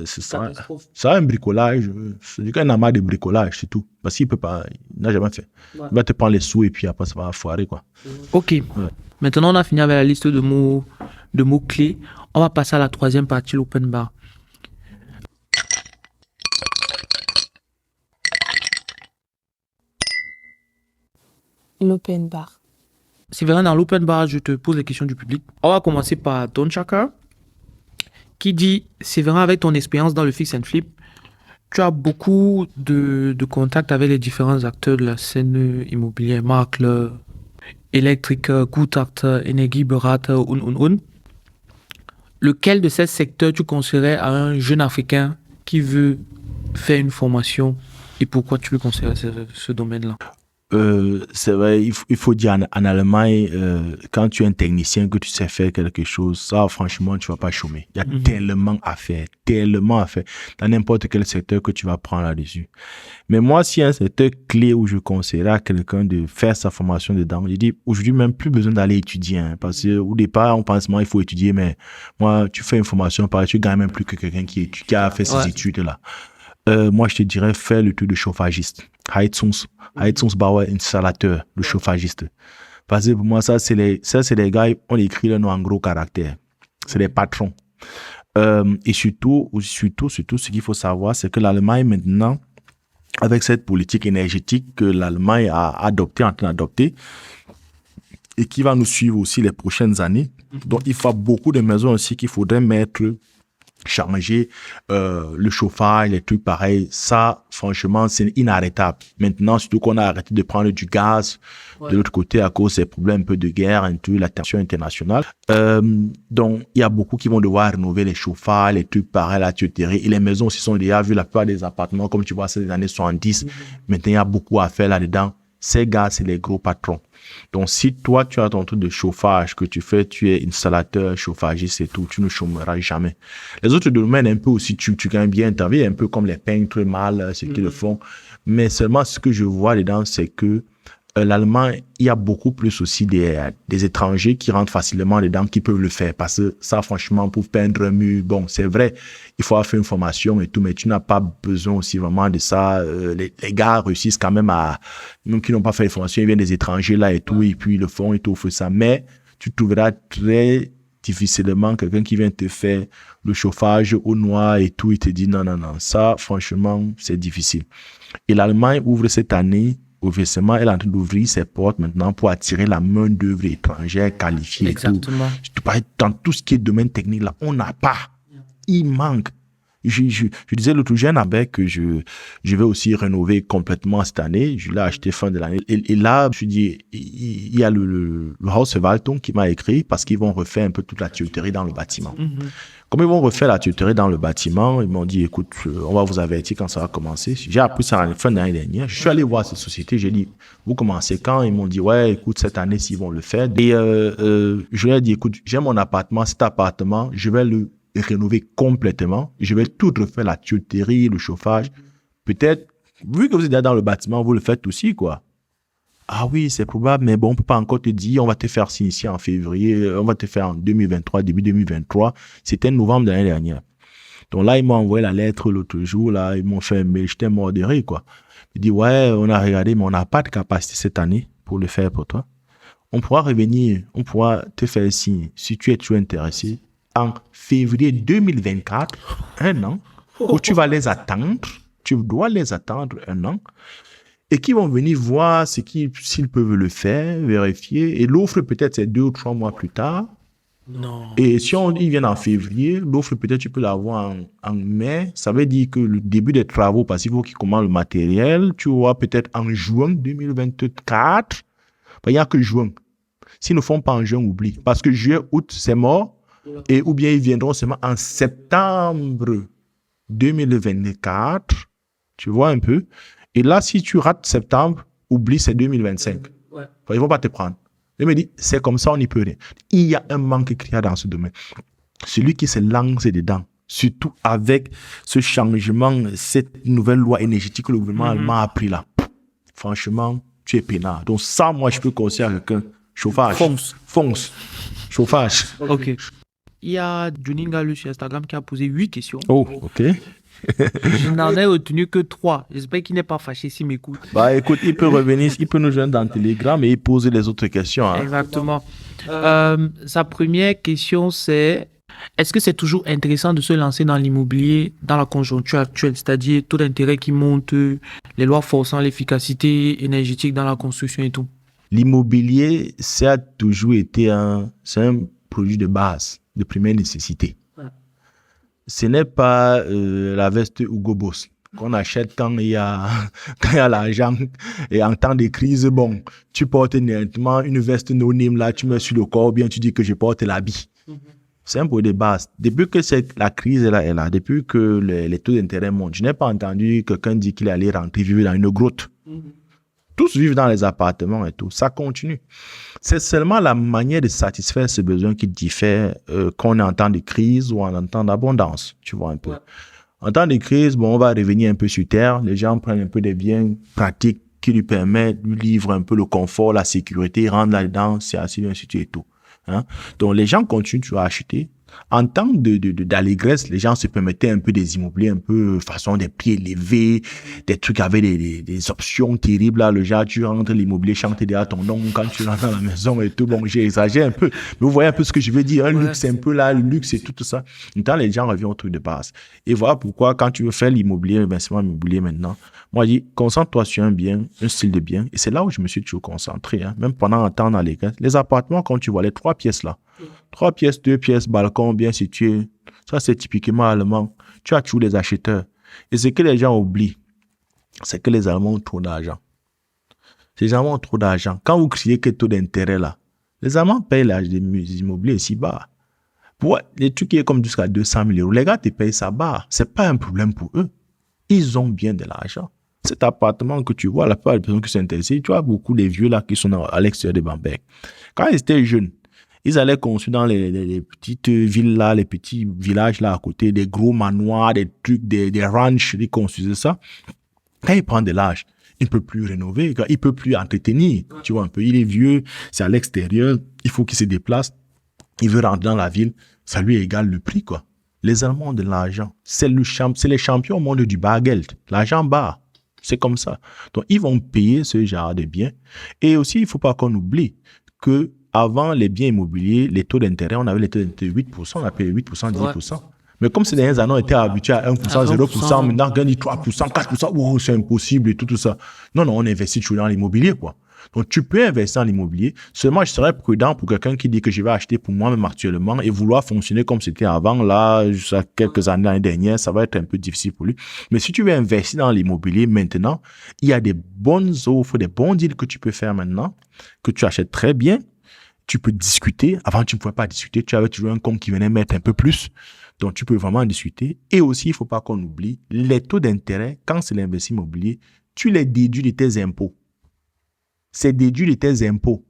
un bricolage. C'est qu'un amas de bricolage, c'est tout. Parce qu'il peut pas, il n'a jamais fait. Ouais. Il va te prendre les sous et puis après, ça va foirer, quoi. Ok. Ouais. Maintenant, on a fini avec la liste de mots-clés. On va passer à la troisième partie, l'open bar. L'open bar. Séverin, dans l'open bar, je te pose les questions du public. On va commencer par Don Chaka, qui dit: Séverin, avec ton expérience dans le fix and flip, tu as beaucoup de contacts avec les différents acteurs de la scène immobilière, Makler, électrique, Gutachter, Energieberater, und. Lequel de ces secteurs tu conseillerais à un jeune Africain qui veut faire une formation et pourquoi tu le conseillerais ce domaine-là? C'est vrai, il faut dire en Allemagne, quand tu es un technicien, que tu sais faire quelque chose, ça, franchement, tu vas pas chômer. Il y a tellement à faire dans n'importe quel secteur que tu vas prendre là-dessus. Mais moi, s'il y a un secteur clé où je conseillerais à quelqu'un de faire sa formation dedans, je dis, aujourd'hui, même plus besoin d'aller étudier, hein, parce que au départ, on pense, il faut étudier, mais moi, tu fais une formation, pareil, tu gagnes même plus que quelqu'un qui a fait ses études-là. Moi, je te dirais, faire le truc de chauffagiste. Heizungsbauer installateur, le chauffagiste. Parce que pour moi, ça, c'est les gars, on écrit le nom en gros caractère. C'est les patrons. Et surtout, ce qu'il faut savoir, c'est que l'Allemagne, maintenant, avec cette politique énergétique que l'Allemagne a adoptée, en train d'adopter, et qui va nous suivre aussi les prochaines années. Donc, il faut beaucoup de maisons aussi qu'il faudrait changer le chauffage, les trucs pareils. Ça, franchement, c'est inarrêtable. Maintenant, surtout qu'on a arrêté de prendre du gaz de l'autre côté à cause des problèmes un peu de guerre et tout, la tension internationale. Donc, il y a beaucoup qui vont devoir rénover les chauffages, les trucs pareils, la tuyauterie. Et les maisons aussi sont déjà, vu la plupart des appartements, comme tu vois, c'est les années 70. Maintenant, il y a beaucoup à faire là-dedans. Ces gars, c'est les gros patrons. Donc, si toi, tu as ton truc de chauffage que tu fais, tu es installateur, chauffagiste et tout, tu ne chômeras jamais. Les autres domaines, un peu aussi, tu gagnes bien ta vie, un peu comme les peintres, mâles, ceux qui le font. Mais seulement, ce que je vois dedans, c'est que l'Allemagne, il y a beaucoup plus aussi des étrangers qui rentrent facilement dedans, qui peuvent le faire. Parce que ça, franchement, pour peindre un mur, bon, c'est vrai, il faut avoir fait une formation et tout, mais tu n'as pas besoin aussi vraiment de ça. Les gars réussissent quand même même qui n'ont pas fait les formations, ils viennent des étrangers là et tout, et puis ils le font et tout, fait ça. Mais tu trouveras très difficilement quelqu'un qui vient te faire le chauffage au noir et tout, il te dit non, ça, franchement, c'est difficile. Et l'Allemagne ouvre cette année, officiellement, elle est en train d'ouvrir ses portes maintenant pour attirer la main-d'œuvre étrangère qualifiée. Exactement. Et tout. Dans tout ce qui est domaine technique, là, on n'a pas. Il manque. Je disais l'autre jour que je vais aussi rénover complètement cette année. Je l'ai acheté fin de l'année. Et là, je me suis dit, il y a le Hausverwaltung qui m'a écrit parce qu'ils vont refaire un peu toute la tuyauterie dans le bâtiment. Comme ils vont refaire la tuyauterie dans le bâtiment, ils m'ont dit, écoute, on va vous avertir quand ça va commencer. J'ai appris ça à la fin de l'année dernière. Je suis allé voir cette société. J'ai dit, vous commencez quand? Ils m'ont dit, ouais, écoute, cette année, s'ils vont le faire. Et je leur ai dit, écoute, j'ai mon appartement. Cet appartement, je vais le rénover complètement. Je vais tout refaire, la tuyauterie, le chauffage. Peut-être, vu que vous êtes déjà dans le bâtiment, vous le faites aussi, quoi. Ah oui, c'est probable, mais bon, on peut pas encore te dire, on va te faire signer en février, on va te faire en 2023, début 2023. C'était novembre de l'année dernière. Donc là, ils m'ont envoyé la lettre l'autre jour, là, ils m'ont fait un mail, j'étais mort de rire, quoi. Ils disent, ouais, on a regardé, mais on n'a pas de capacité cette année pour le faire pour toi. On pourra revenir, on pourra te faire signe, si tu es toujours intéressé, en février 2024, un an, où tu vas les attendre, tu dois les attendre un an, et qui vont venir voir s'ils peuvent le faire, vérifier, et l'offre peut-être c'est 2 ou 3 mois plus tard. Non. Et si ils viennent en février, l'offre peut-être tu peux l'avoir en mai. Ça veut dire que le début des travaux, parce qu'il faut qu'ils commandent le matériel, tu vois peut-être en juin 2024. Il n'y a que juin. S'ils ne font pas en juin, oublie. Parce que juillet, août, c'est mort. Et ou bien ils viendront seulement en septembre 2024. Tu vois un peu. Et là, si tu rates septembre, oublie, c'est 2025. Ouais. Ils ne vont pas te prendre. Il me dit, c'est comme ça, on n'y peut rien. Il y a un manque criard dans ce domaine. Celui qui se lance dedans, surtout avec ce changement, cette nouvelle loi énergétique que le gouvernement allemand a pris là, franchement, tu es peinard. Donc ça, moi, je peux conseiller à quelqu'un, chauffage. Fonce. Chauffage. Ok. Il y a Johnny Ngalu sur Instagram qui a posé 8 questions. Oh, ok. Je n'en ai retenu que 3. J'espère qu'il n'est pas fâché s'il m'écoute. Bah écoute, il peut revenir, il peut nous joindre dans Telegram et poser les autres questions. Hein. Exactement. Sa première question, c'est: est-ce que c'est toujours intéressant de se lancer dans l'immobilier dans la conjoncture actuelle, c'est-à-dire taux d'intérêt qui monte, les lois forçant l'efficacité énergétique dans la construction et tout? L'immobilier, ça a toujours été un produit de base, de première nécessité. Ce n'est pas la veste Hugo Boss qu'on achète quand il y a l'argent et en temps de crise. Bon, tu portes nettement une veste no-name là, tu mets sur le corps, bien tu dis que je porte l'habit. C'est un produit de base. Depuis que la crise est là, depuis que les taux d'intérêt montent, je n'ai pas entendu quelqu'un dire qu'il allait rentrer vivre dans une grotte. Tous vivent dans les appartements et tout. Ça continue. C'est seulement la manière de satisfaire ce besoin qui diffère qu'on est en temps de crise ou en temps d'abondance. Tu vois un peu. Ouais. En temps de crise, bon, on va revenir un peu sur terre. Les gens prennent un peu des biens pratiques qui lui permettent, lui livrent un peu le confort, la sécurité, rentrent là-dedans, c'est assez bien situé et tout. Hein? Donc, les gens continuent à acheter. En temps d'allégresse, les gens se permettaient un peu des immobiliers, un peu façon des prix élevés, des trucs avec des options terribles. Là, le genre, tu rentres, l'immobilier chante derrière ton nom quand tu rentres dans la maison et tout. Bon, j'ai exagéré un peu. Mais vous voyez un peu ce que je veux dire. Un luxe, un peu là, le luxe et tout ça. Maintenant, les gens reviennent au truc de base. Et voilà pourquoi, quand tu veux faire l'immobilier, l'investissement immobilier maintenant, moi, je dis, concentre-toi sur un bien, un style de bien. Et c'est là où je me suis toujours concentré. Hein. Même pendant un temps dans les appartements, quand tu vois les 3 pièces là, 3 pièces, 2 pièces, balcon bien situé. Ça, c'est typiquement allemand. Tu as toujours les acheteurs. Et ce que les gens oublient, c'est que les Allemands ont trop d'argent. Ces Allemands ont trop d'argent. Quand vous criez que taux d'intérêt là, les Allemands payent l'âge des immobiliers si bas. Pour les trucs qui est comme jusqu'à 200 000 €, les gars te payent ça bas. C'est pas un problème pour eux. Ils ont bien de l'argent. Cet appartement que tu vois, la plupart des personnes qui sont intéressées, tu vois beaucoup des vieux là qui sont à l'extérieur de Bamberg. Quand ils étaient jeunes, ils allaient construire dans les petites villes là, les petits villages là à côté, des gros manoirs, des trucs, des ranchs, ils construisaient ça. Quand ils prennent de l'âge, il ne peut plus rénover, il ne peut plus entretenir. Tu vois un peu, il est vieux, c'est à l'extérieur, il faut qu'il se déplace, il veut rentrer dans la ville, ça lui égale le prix, quoi. Les Allemands ont de l'argent. C'est les champions au monde du Bargeld. L'argent bas. C'est comme ça. Donc, ils vont payer ce genre de biens. Et aussi, il ne faut pas qu'on oublie que avant les biens immobiliers, les taux d'intérêt, on avait les taux d'intérêt 8%, on a payé 8%, 10%. Ouais. Mais comme ces dernières années, on était habitués à 1%, 0%, maintenant, on gagne 3%, 4%, oh, c'est impossible et tout ça. Non, on investit toujours dans l'immobilier, quoi. Donc, tu peux investir en immobilier. Seulement, je serais prudent pour quelqu'un qui dit que je vais acheter pour moi-même actuellement et vouloir fonctionner comme c'était avant. Là, jusqu'à quelques années, l'année dernière, ça va être un peu difficile pour lui. Mais si tu veux investir dans l'immobilier maintenant, il y a des bonnes offres, des bons deals que tu peux faire maintenant, que tu achètes très bien. Tu peux discuter. Avant, tu ne pouvais pas discuter. Tu avais toujours un compte qui venait mettre un peu plus. Donc, tu peux vraiment discuter. Et aussi, il ne faut pas qu'on oublie, les taux d'intérêt, quand c'est l'investissement immobilier, tu les déduis de tes impôts. C'est déduit de tes impôts.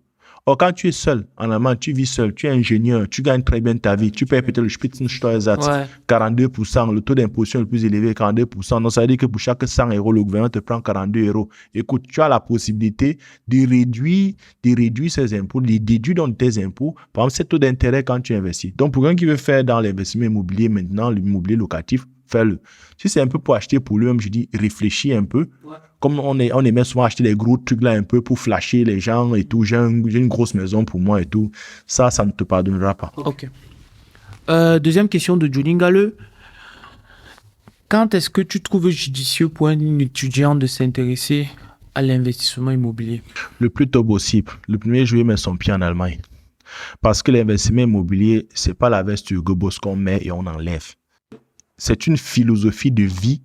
Or, quand tu es seul, en Allemagne, tu vis seul, tu es ingénieur, tu gagnes très bien ta vie, tu payes peut-être le Spitzensteuersatz, 42%, le taux d'imposition le plus élevé, 42%. Donc, ça veut dire que pour chaque 100 euros, le gouvernement te prend 42 euros. Écoute, tu as la possibilité de réduire ces impôts, de les déduire dans tes impôts. Par exemple, c'est taux d'intérêt quand tu investis. Donc, pour quelqu'un qui veut faire dans l'investissement immobilier maintenant, l'immobilier locatif, fais-le. Si c'est un peu pour acheter pour lui-même, je dis réfléchis un peu. Ouais. Comme on aimait souvent acheter les gros trucs là un peu pour flasher les gens et tout. J'ai une grosse maison pour moi et tout. Ça ne te pardonnera pas. Ok. Deuxième question de Johnny Galleux. Quand est-ce que tu trouves judicieux pour un étudiant de s'intéresser à l'investissement immobilier? Le plus tôt possible. Le 1er juillet, met son pied en Allemagne. Parce que l'investissement immobilier, c'est pas la veste Hugo Boss qu'on met et on enlève. C'est une philosophie de vie,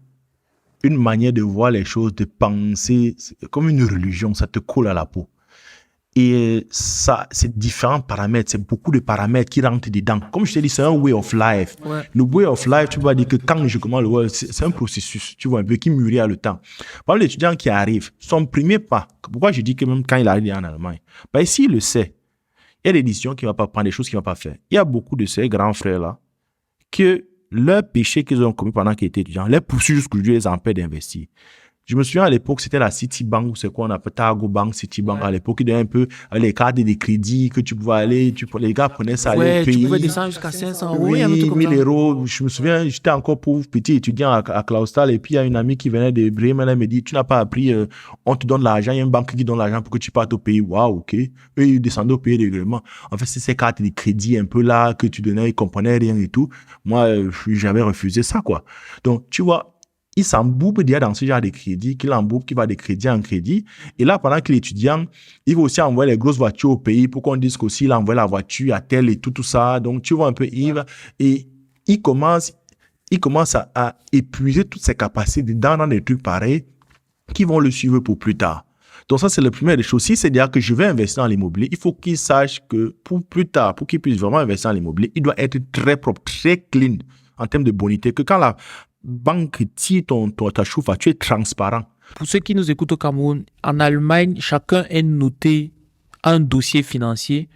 une manière de voir les choses, de penser, comme une religion, ça te colle à la peau. Et ça, c'est différents paramètres, c'est beaucoup de paramètres qui rentrent dedans. Comme je t'ai dit, c'est un way of life. Ouais. Le way of life, tu vas dire que quand je commence le way, c'est un processus, tu vois, un peu qui mûrit à le temps. Par exemple, l'étudiant qui arrive, son premier pas, pourquoi je dis que même quand il arrive en Allemagne, ben, s'il le sait, il y a des décisions qu'il ne va pas prendre, des choses qu'il ne va pas faire. Il y a beaucoup de ces grands frères-là que leur péché qu'ils ont commis pendant qu'ils étaient étudiants les poursuit jusqu'aujourd'hui, les empêche d'investir. Je me souviens à l'époque, c'était la Citibank, ou c'est quoi on appelle Targo Bank, Citibank. Ouais. À l'époque, il donnait un peu les cartes et des crédits que tu pouvais aller, les gars prenaient ça, aller payer. Tu pouvais descendre jusqu'à 500 euros. Oui, 1000 euros. Je me souviens, j'étais encore pauvre petit étudiant à Clausthal, et puis il y a une amie qui venait de Bremen, elle me dit, tu n'as pas appris, on te donne l'argent, il y a une banque qui donne l'argent pour que tu partes au pays. Waouh, ok. Eux, ils descendaient au pays régulièrement. En fait, c'est ces cartes de crédit un peu là que tu donnais, ils comprenaient rien et tout. Moi, j'avais refusé ça, quoi. Donc, tu vois, il s'embourbe déjà dans ce genre de crédit, qu'il embourbe, qu'il va de crédit en crédit. Et là, pendant qu'il est étudiant, il va aussi envoyer les grosses voitures au pays pour qu'on dise qu'aussi il envoie la voiture à tel et tout ça. Donc, tu vois un peu, il commence à épuiser toutes ses capacités dans des trucs pareils qui vont le suivre pour plus tard. Donc, ça, c'est la première des choses. Si c'est-à-dire que je vais investir dans l'immobilier, il faut qu'il sache que pour plus tard, pour qu'il puisse vraiment investir dans l'immobilier, il doit être très propre, très clean en termes de bonité. Que quand la banque tire ta chouffe, tu es transparent. Pour ceux qui nous écoutent au Cameroun, en Allemagne, chacun est noté un dossier financier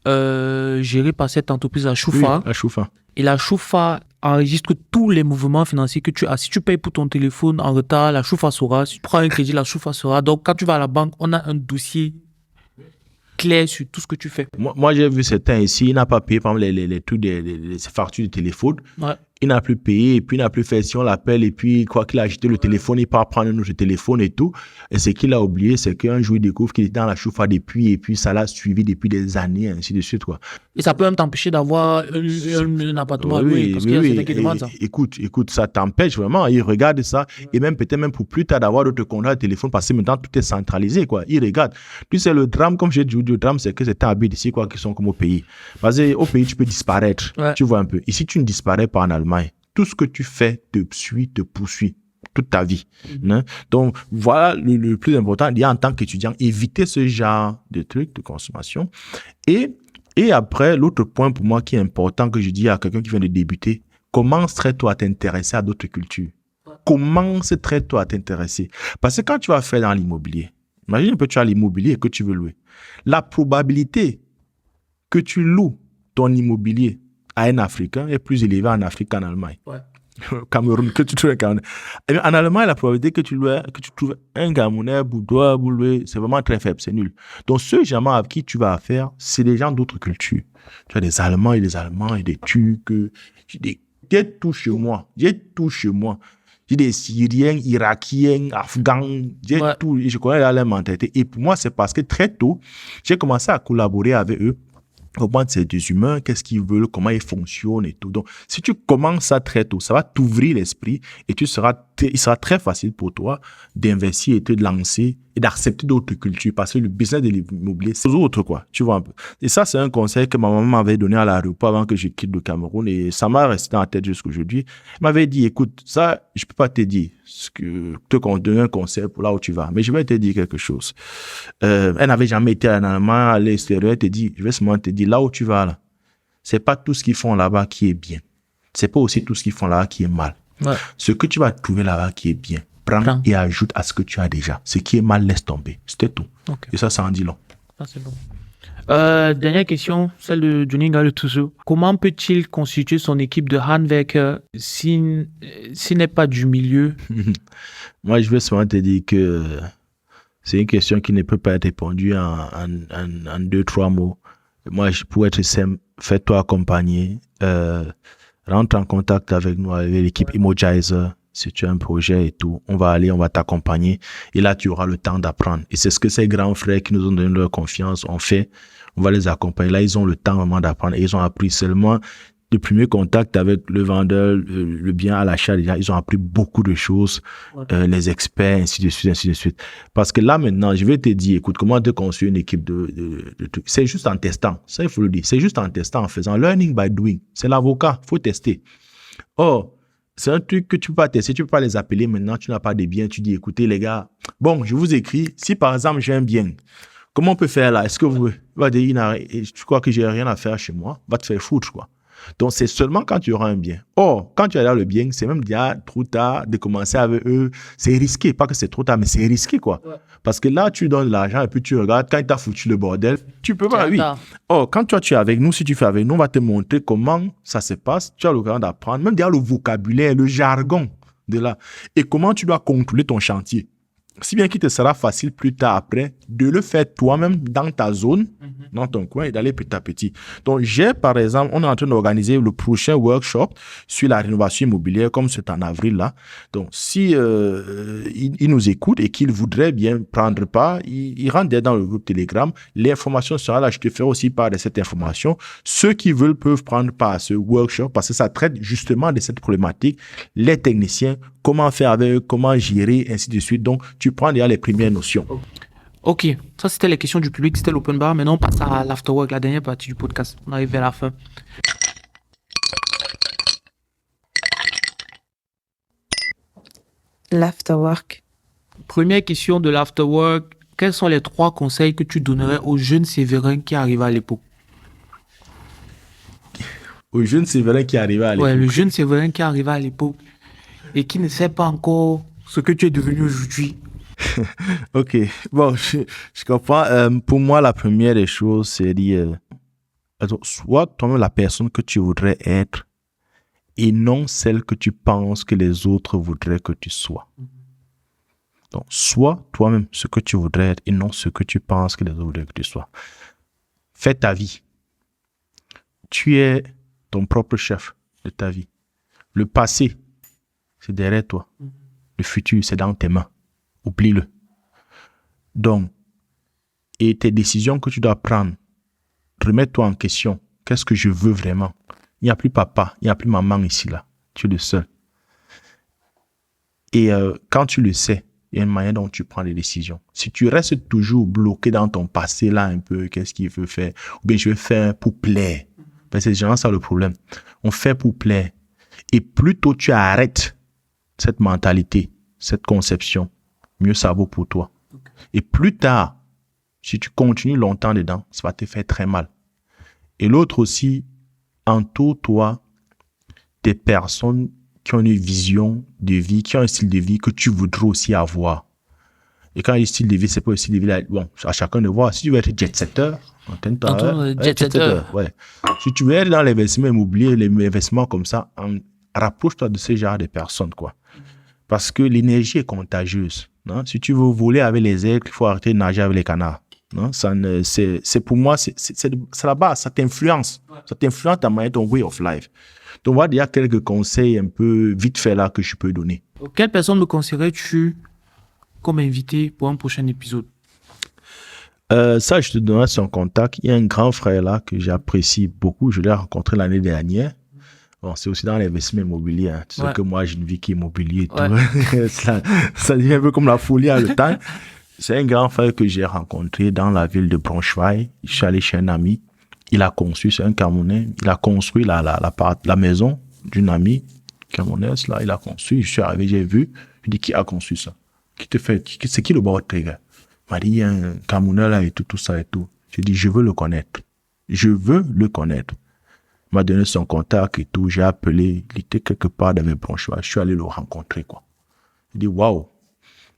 géré par cette entreprise, la Schufa. Oui, la Schufa. Et la Schufa enregistre tous les mouvements financiers que tu as. Si tu payes pour ton téléphone en retard, la Schufa saura. Si tu prends un crédit, la Schufa saura. Donc, quand tu vas à la banque, on a un dossier clair sur tout ce que tu fais. Moi j'ai vu certains ici, il n'a pas payé, par exemple, les trucs des factures de téléphone. Ouais. Il n'a plus payé, et puis il n'a plus fait si on l'appelle, et puis quoi qu'il a acheté le téléphone, il part prendre notre téléphone et tout. Et ce qu'il a oublié, c'est qu'un jour, il découvre qu'il était dans la Schufa depuis, et puis ça l'a suivi depuis des années, ainsi de suite, quoi. Et ça peut même t'empêcher d'avoir un appartement à louer, parce qu'il y a certains qui demandent ça. Écoute, ça t'empêche vraiment. Il regarde ça, et même peut-être même pour plus tard d'avoir d'autres contrats de téléphone, parce que maintenant tout est centralisé, quoi. Il regarde. Puis c'est le drame, comme j'ai dit, le drame, c'est que c'est un habit ici, quoi, qui sont comme au pays. Parce que au pays, tu peux disparaître. Ouais. Tu vois un peu. Ici, tu ne disparais pas en Allemagne. Tout ce que tu fais te suit, te poursuit toute ta vie. Hein? Donc, voilà le plus important. Il y a en tant qu'étudiant, éviter ce genre de trucs de consommation. Et après, l'autre point pour moi qui est important que je dis à quelqu'un qui vient de débuter, commence très tôt à t'intéresser à d'autres cultures. Commence très tôt à t'intéresser. Parce que quand tu vas faire dans l'immobilier, imagine un peu tu as l'immobilier et que tu veux louer. La probabilité que tu loues ton immobilier à un Africain est plus élevée en Afrique qu'en Allemagne. Ouais. Cameroun, que tu trouves un Camerounais. En Allemagne, la probabilité que tu trouves un Camerounais, Boudois, Bouloué, c'est vraiment très faible, c'est nul. Donc, ceux gens avec qui tu vas affaire, c'est des gens d'autres cultures. Tu as des Allemands et des Turcs, j'ai tout chez moi. J'ai des Syriens, Irakiens, Afghans, j'ai tout. Je connais leur mentalité. Et pour moi, c'est parce que très tôt, j'ai commencé à collaborer avec eux. Comprendre c'est des humains, qu'est-ce qu'ils veulent, comment ils fonctionnent et tout. Donc, si tu commences ça très tôt, ça va t'ouvrir l'esprit et il sera très facile pour toi d'investir et de lancer et d'accepter d'autres cultures parce que le business de l'immobilier, c'est autre, quoi. Tu vois un peu. Et ça, c'est un conseil que ma maman m'avait donné à l'aéroport avant que je quitte le Cameroun et ça m'a resté dans la tête jusqu'à aujourd'hui. Elle m'avait dit, écoute, ça, je peux pas te dire te donner un conseil pour là où tu vas, mais je vais te dire quelque chose. Elle n'avait jamais été en Allemagne, à l'extérieur, elle te dit, je vais seulement te dire, là où tu vas là, c'est pas tout ce qu'ils font là-bas qui est bien. C'est pas aussi tout ce qu'ils font là-bas qui est mal. Ouais. Ce que tu vas trouver là-bas qui est bien, prends et ajoute à ce que tu as déjà. Ce qui est mal, laisse tomber. C'était tout. Okay. Et ça en dit long. Ça, c'est bon. Dernière question, celle de Johnny Gale toujours. Comment peut-il constituer son équipe de handwerker s'il n'est pas du milieu? Moi, je veux seulement te dire que c'est une question qui ne peut pas être répondue en 2-3 mots. Moi, pour être simple, fais-toi accompagner. Rentre en contact avec nous, avec l'équipe Emojizer. Si tu as un projet et tout, on va t'accompagner. Et là, tu auras le temps d'apprendre. Et c'est ce que ces grands frères qui nous ont donné leur confiance ont fait. On va les accompagner. Là, ils ont le temps vraiment d'apprendre. Et ils ont appris seulement le premier contact avec le vendeur, le bien à l'achat. Déjà, ils ont appris beaucoup de choses, les experts, ainsi de suite, ainsi de suite. Parce que là, maintenant, je vais te dire, écoute, comment te construire une équipe de trucs. C'est juste en testant. Ça, il faut le dire. C'est juste en testant, en faisant. Learning by doing. C'est l'avocat. Il faut tester. Or, c'est un truc que tu peux pas tester, tu peux pas les appeler maintenant, tu n'as pas de biens, tu dis, écoutez les gars, bon, je vous écris, si par exemple j'ai un bien, comment on peut faire là? Est-ce que vous, va dire, tu crois que j'ai rien à faire chez moi? Va te faire foutre, quoi. Donc, c'est seulement quand tu auras un bien. Or, quand tu as là le bien, c'est même déjà trop tard de commencer avec eux. C'est risqué. Pas que c'est trop tard, mais c'est risqué, quoi. Ouais. Parce que là, tu donnes de l'argent et puis tu regardes, quand il t'a foutu le bordel, tu peux pas, oui. Or, quand toi, tu es avec nous, si tu fais avec nous, on va te montrer comment ça se passe. Tu as l'occasion d'apprendre, même déjà le vocabulaire, le jargon de là. Et comment tu dois contrôler ton chantier. Si bien qu'il te sera facile plus tard après de le faire toi-même dans ta zone, dans ton coin et d'aller petit à petit. Donc, par exemple, on est en train d'organiser le prochain workshop sur la rénovation immobilière comme c'est en avril là. Donc, si il nous écoute et qu'il voudrait bien prendre part, il rentre dans le groupe Telegram. L'information sera là. Je te ferai aussi part de cette information. Ceux qui veulent peuvent prendre part à ce workshop parce que ça traite justement de cette problématique. Les techniciens, comment faire avec eux, comment gérer, ainsi de suite. Donc, tu prends déjà les premières notions. Ok, ça c'était les questions du public, c'était l'open bar. Maintenant, on passe à l'afterwork, la dernière partie du podcast. On arrive vers la fin. L'afterwork. Première question de l'afterwork. Quels sont les 3 conseils que tu donnerais au jeune Séverin qui arrivait à l'époque? Au jeune Séverin qui arrivait à l'époque? Ouais, le jeune Séverin qui arrivait à l'époque et qui ne sait pas encore ce que tu es devenu aujourd'hui. Ok, bon, je comprends. Pour moi, la première des choses, c'est dire, sois toi-même la personne que tu voudrais être et non celle que tu penses que les autres voudraient que tu sois. Donc, sois toi-même ce que tu voudrais être et non ce que tu penses que les autres voudraient que tu sois. Fais ta vie. Tu es ton propre chef de ta vie. Le passé, c'est derrière toi. Le futur, c'est dans tes mains. Oublie-le. Donc, et tes décisions que tu dois prendre, remets-toi en question. Qu'est-ce que je veux vraiment? Il n'y a plus papa, il n'y a plus maman ici, là. Tu es le seul. Et quand tu le sais, il y a une manière dont tu prends les décisions. Si tu restes toujours bloqué dans ton passé, là, un peu, qu'est-ce qu'il veut faire? Ou bien je vais faire pour plaire. Ben, c'est généralement ça le problème. On fait pour plaire. Et plus tôt tu arrêtes cette mentalité, cette conception, mieux ça vaut pour toi. Okay. Et plus tard, si tu continues longtemps dedans, ça va te faire très mal. Et l'autre aussi, entoure-toi des personnes qui ont une vision de vie, qui ont un style de vie que tu voudrais aussi avoir. Et quand il y a un style de vie, c'est pas un style de vie là, bon, à chacun de voir. Si tu veux être jet-setter, jet-setter. Ouais. Si tu veux être dans l'investissement immobilier, les investissements comme ça, rapproche-toi de ce genre de personnes, quoi. Parce que l'énergie est contagieuse. Non? Si tu veux voler avec les aigles, il faut arrêter de nager avec les canards. Non? C'est pour moi, c'est la base, ça t'influence. Ouais. Ça t'influence ta manière, ton way of life. Donc, voilà, il y a quelques conseils un peu vite fait là que je peux donner. Quelle personne me conseillerais-tu comme invité pour un prochain épisode? Ça, je te donnerai son contact. Il y a un grand frère là que j'apprécie beaucoup. Je l'ai rencontré l'année dernière. Bon, c'est aussi dans l'investissement immobilier. Hein. Tu sais que moi, j'ai une vie qui est immobilier et tout. ça devient un peu comme la folie à le temps. C'est un grand frère que j'ai rencontré dans la ville de Braunschweig. Je suis allé chez un ami. Il a conçu, c'est un Camerounais. Il a construit la maison d'une amie camerounaise. Là, il a construit. Je suis arrivé, j'ai vu. Je dis, qui a conçu ça? C'est qui le bord-trigger? Il m'a dit, il y a un Camerounais là et tout ça et tout. J'ai dit, je veux le connaître. Je veux le connaître. Il m'a donné son contact et tout. J'ai appelé. Il était quelque part dans mes Braunschweig. Je suis allé le rencontrer, quoi. J'ai dit, waouh.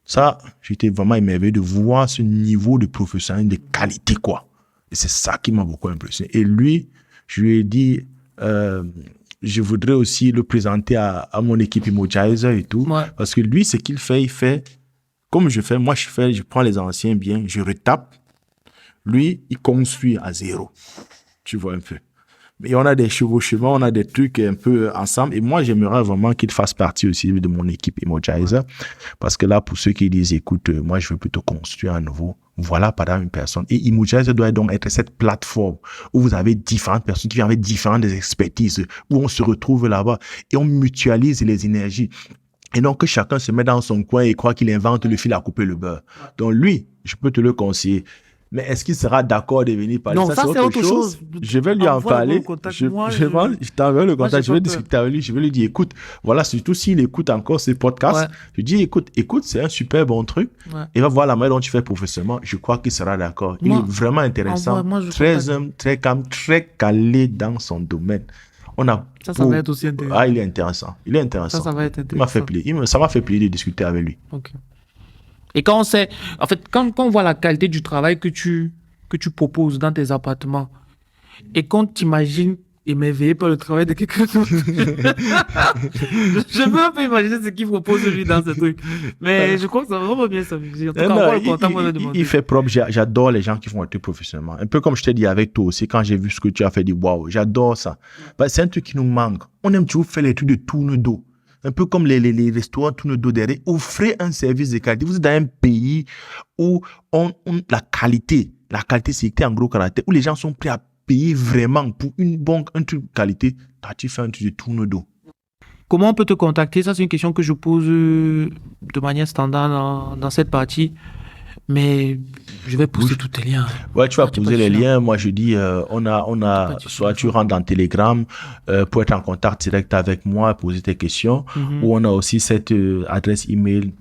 Ça, j'étais vraiment émerveillé de voir ce niveau de professionnalisme, de qualité, quoi. Et c'est ça qui m'a beaucoup impressionné. Et lui, je lui ai dit, je voudrais aussi le présenter à mon équipe Emojizer et tout. Ouais. Parce que lui, ce qu'il fait, il fait comme je fais. Moi, je prends les anciens biens, je retape. Lui, il construit à zéro. Tu vois un peu. Et on a des chevauchements, on a des trucs un peu ensemble. Et moi, j'aimerais vraiment qu'il fasse partie aussi de mon équipe Emojizer. Parce que là, pour ceux qui disent, écoute, moi, je veux plutôt construire à nouveau. Voilà, par exemple, une personne. Et Emojizer doit donc être cette plateforme où vous avez différentes personnes qui viennent avec différentes expertises, où on se retrouve là-bas et on mutualise les énergies. Et donc, que chacun se met dans son coin et croit qu'il invente le fil à couper le beurre. Donc, lui, je peux te le conseiller. Mais est-ce qu'il sera d'accord de venir parler? Non, ça c'est autre chose. Je vais lui en parler. Je t'enverrai le contact. Je vais discuter avec lui. Je vais lui dire, écoute, voilà, surtout s'il écoute encore ces podcasts, je dis, écoute, c'est un super bon truc. Ouais. Et va voir la manière dont tu fais professionnellement. Je crois qu'il sera d'accord. Il est vraiment intéressant. Très humble, très calme, très calé dans son domaine. Ça va être aussi intéressant. Ah, il est intéressant. Ça va être intéressant. Ça m'a fait plaisir de discuter avec lui. Ok. Et quand on voit la qualité du travail que tu proposes dans tes appartements, et quand tu imagines émerveillé par le travail de quelqu'un d'autre, je peux un peu imaginer ce qu'il propose lui dans ce truc. Mais je crois que ça va vraiment bien s'amuser. En tout cas, il fait propre. J'adore les gens qui font un truc professionnellement. Un peu comme je t'ai dit avec toi aussi, quand j'ai vu ce que tu as fait, waouh, j'adore ça. C'est un truc qui nous manque. On aime toujours faire les trucs de tourne dos. Un peu comme les restaurants tournent dos derrière. Offrez un service de qualité. Vous êtes dans un pays où la qualité c'est en gros caractère, où les gens sont prêts à payer vraiment pour un truc de qualité. Toi, tu fais un truc de tourne dos. Comment on peut te contacter? Ça, c'est une question que je pose de manière standard dans cette partie. Mais je vais poster tous tes liens. Ouais, tu vas poser les liens. Moi, je dis, soit tu rentres dans Telegram pour être en contact direct avec moi, poser tes questions, ou on a aussi cette adresse email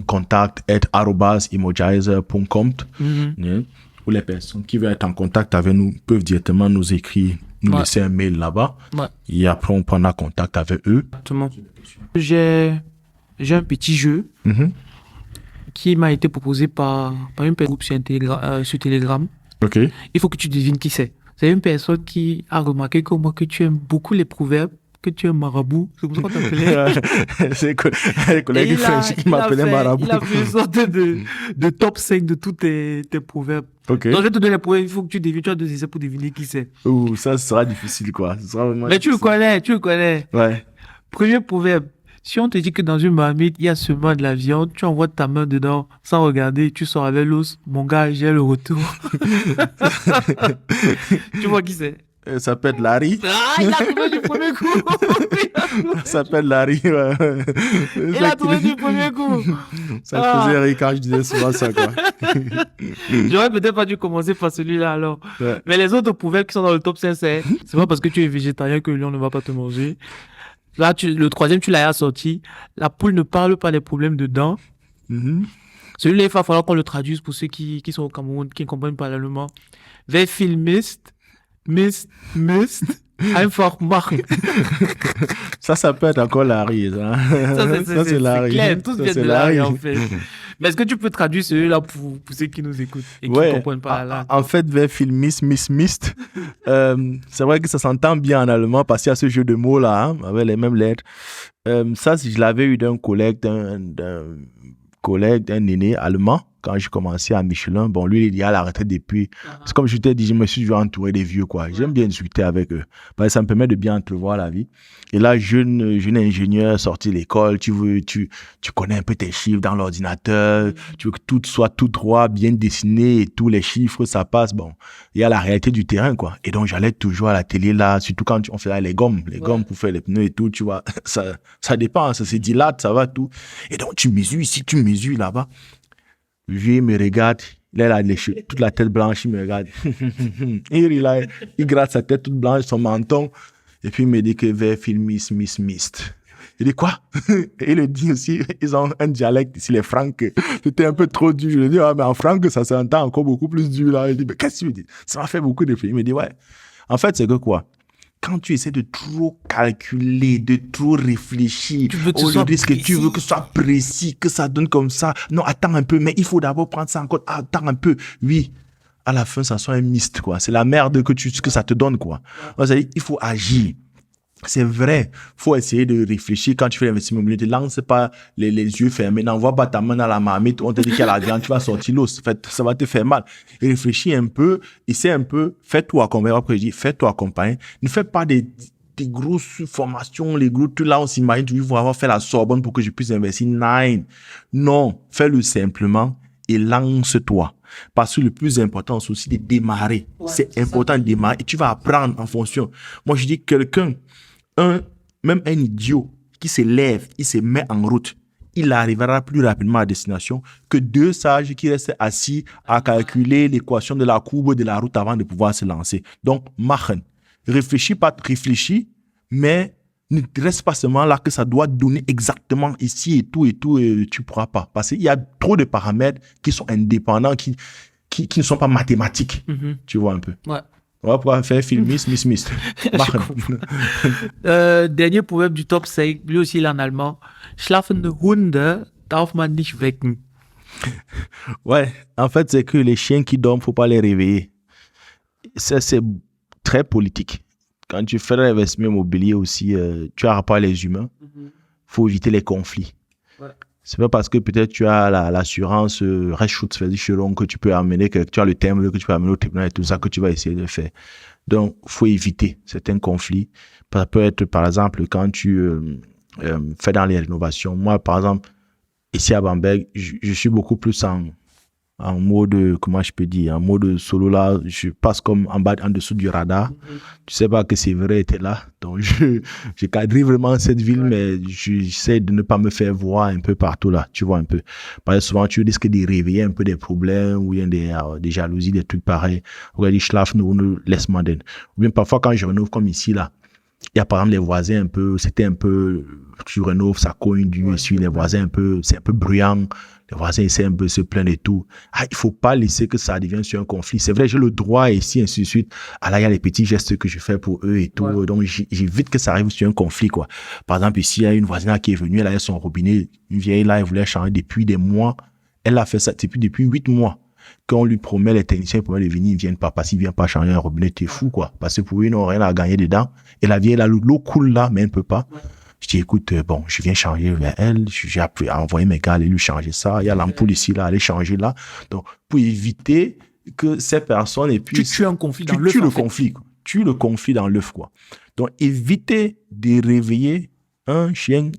contact@emojizer.com, où les personnes qui veulent être en contact avec nous peuvent directement nous écrire, laisser un mail là-bas, et après on prendra contact avec eux. Exactement. J'ai un petit jeu. Qui m'a été proposé par une personne sur Telegram. Ok. Il faut que tu devines qui c'est. C'est une personne qui a remarqué comme moi que tu aimes beaucoup les proverbes, que tu es marabout. C'est pour ça qu'on t'appelait. C'est les collègues du French qui m'appelaient marabout. Il a fait une sorte de top 5 de tous tes proverbes. Ok. Donc je vais te donner les proverbes, il faut que tu devines. Tu as 2 essais pour deviner qui c'est. Ouh, ça sera difficile quoi. Mais tu le connais. Ouais. Premier proverbe. Si on te dit que dans une marmite, il y a seulement de la viande, tu envoies ta main dedans sans regarder, tu sors avec l'os. Mon gars, j'ai le retour. Tu vois qui c'est? Ça s'appelle Larry. Ah, il a trouvé du premier coup. Ça s'appelle Larry. Ouais. Il a trouvé du premier coup. Ça faisait rire quand je disais souvent ça, quoi. J'aurais peut-être pas dû commencer par celui-là alors. Ouais. Mais les autres proverbes qui sont dans le top 5, c'est pas parce que tu es végétarien que le lion ne va pas te manger. Là, le troisième, tu l'as sorti. La poule ne parle pas des problèmes de dents. Celui-là, il va falloir qu'on le traduise pour ceux qui sont au Cameroun, qui ne comprennent pas l'allemand. Wer viel Mist, einfach machen. Ça peut être encore Larry. Ça c'est Larry. C'est clair, tous viennent de Larry, en fait. Mais est-ce que tu peux traduire celui-là pour ceux qui nous écoutent et qui ne comprennent pas la langue? En fait, wer viel Mist, c'est vrai que ça s'entend bien en allemand parce qu'il y a ce jeu de mots là, avec les mêmes lettres. Ça, je l'avais eu d'un collègue, d'un aîné allemand, quand j'ai commencé à Michelin. Bon, lui, il est à la retraite depuis. C'est comme je t'ai dit, je me suis entouré des vieux, quoi. J'aime bien discuter avec eux. Parce que ça me permet de bien entrevoir la vie. Et là, jeune ingénieur sorti de l'école, tu connais un peu tes chiffres dans l'ordinateur, tu veux que tout soit tout droit, bien dessiné, et tous les chiffres, ça passe. Bon, il y a la réalité du terrain, quoi. Et donc, j'allais toujours à l'atelier, là, surtout quand on fait les gommes pour faire les pneus et tout, tu vois. Ça dépend, ça se dilate, ça va, tout. Et donc, tu mesures ici, tu mesures là-bas. Lui, il me regarde, il a toute la tête blanche, il me regarde. il gratte sa tête toute blanche, son menton, et puis il me dit que vers Mist. Il dit quoi? Et il dit aussi, ils ont un dialecte ici, les Francs. C'était un peu trop dur. Je lui dis, mais en Franc, ça s'entend encore beaucoup plus dur là. Il dit, mais qu'est-ce que tu veux dire? Ça m'a fait beaucoup de Il me dit, ouais. En fait, c'est que quoi? Quand tu essaies de trop calculer, de trop réfléchir, tu veux que ce soit précis, que ça donne comme ça. Non, attends un peu, mais il faut d'abord prendre ça en compte. Attends un peu. Oui. à la fin, ça soit un mist, quoi. C'est la merde que ça te donne, quoi. Donc, ça veut dire, il faut agir. C'est vrai, faut essayer de réfléchir quand tu fais l'investissement immobilier. Ne lance pas les yeux fermés, n'envoie pas ta main dans la marmite, on te dit qu'il y a la viande, tu vas sortir l'os. En fait, ça va te faire mal. Et réfléchis un peu, essaie un peu, fais-toi accompagner. Après, je dis, fais-toi accompagner. Ne fais pas des grosses formations, les gros trucs là, on s'imagine, tu vas avoir fait la Sorbonne pour que je puisse investir. Non, fais-le simplement et lance-toi. Parce que le plus important, c'est aussi de démarrer. Ouais, c'est important de démarrer et tu vas apprendre en fonction. Moi, je dis quelqu'un, même un idiot qui se lève, il se met en route, il arrivera plus rapidement à destination que 2 sages qui restent assis à calculer l'équation de la courbe de la route avant de pouvoir se lancer. Donc, machen. Réfléchis, mais ne reste pas seulement là que ça doit donner exactement ici et tout, et tu pourras pas. Parce qu'il y a trop de paramètres qui sont indépendants, qui ne sont pas mathématiques. Mm-hmm. Tu vois un peu. Ouais. On va pouvoir faire film Miss. Dernier proverbe du top 5, lui aussi il est en allemand. Schlafende Hunde darf man nicht wecken. Ouais, en fait, c'est que les chiens qui dorment, faut pas les réveiller. Ça, c'est très politique. Quand tu fais l'investissement immobilier aussi, tu n'auras pas les humains. Faut éviter les conflits. Ouais. C'est pas parce que peut-être tu as l'assurance Rechtsschutzversicherung que tu peux amener, que tu as le terme que tu peux amener au tribunal et tout ça que tu vas essayer de faire. Donc, faut éviter certains conflits. Ça peut être, par exemple, quand tu fais dans les rénovations. Moi, par exemple, ici à Bamberg, je suis beaucoup plus en mode, comment je peux dire, en mode solo là, je passe comme en dessous du radar. Tu sais pas que c'est vrai, t'es là. Donc, je quadrille vraiment cette ville, mais j'essaie de ne pas me faire voir un peu partout là, tu vois un peu. Parce que souvent, tu risques de réveiller un peu des problèmes, ou il y a des jalousies, des trucs pareils. Regarde, ich schlafe nur, laisse-moi den. Ou bien parfois, quand je rénove comme ici là, il y a par exemple les voisins un peu, tu rénoves, ça cogne du dessus, les voisins un peu, c'est un peu bruyant. Les voisins essaient un peu de se plaindre et tout. Il faut pas laisser que ça devienne sur un conflit. C'est vrai, j'ai le droit ici, ainsi de suite. Là, il y a les petits gestes que je fais pour eux et tout. Ouais. Donc, j'évite que ça arrive sur un conflit, quoi. Par exemple, ici, il y a une voisine qui est venue, elle a son robinet. Une vieille là, elle voulait changer depuis des mois. Elle a fait ça depuis 8 mois. Quand on lui promet, les techniciens promettent de venir, ils viennent pas. Parce qu'ils viennent pas changer un robinet, t'es fou, quoi. Parce que pour eux, ils n'ont rien à gagner dedans. Et la vieille, là, l'eau coule là, mais elle ne peut pas. Ouais. Je dis, écoute, bon, je viens changer vers elle. J'ai envoyé mes gars aller lui changer ça. Il y a l'ampoule ici, là, aller changer là. Donc, pour éviter que ces personnes, et puis. Tu tues un conflit dans l'œuf. Tu le conflit dans l'œuf, quoi. Donc, éviter de réveiller un chien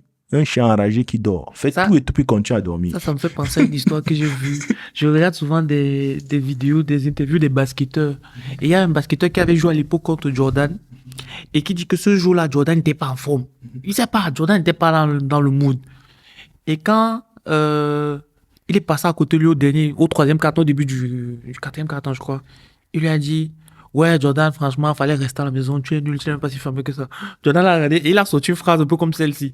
enragé qui dort. Fais tout et tout, puis continue à dormir. Ça me fait penser à une histoire que j'ai vue. Je regarde souvent des vidéos, des interviews des basketteurs. Et il y a un basketteur qui avait joué à l'époque contre Jordan. Et qui dit que ce jour-là, Jordan n'était pas en forme. Il sait pas, Jordan n'était pas dans le mood. Et quand il est passé à côté de lui au troisième carton, au début du quatrième carton, je crois, il lui a dit, ouais, Jordan, franchement, il fallait rester à la maison, tu es nul, tu n'es même pas si fermé que ça. Jordan l'a regardé et il a sorti une phrase un peu comme celle-ci.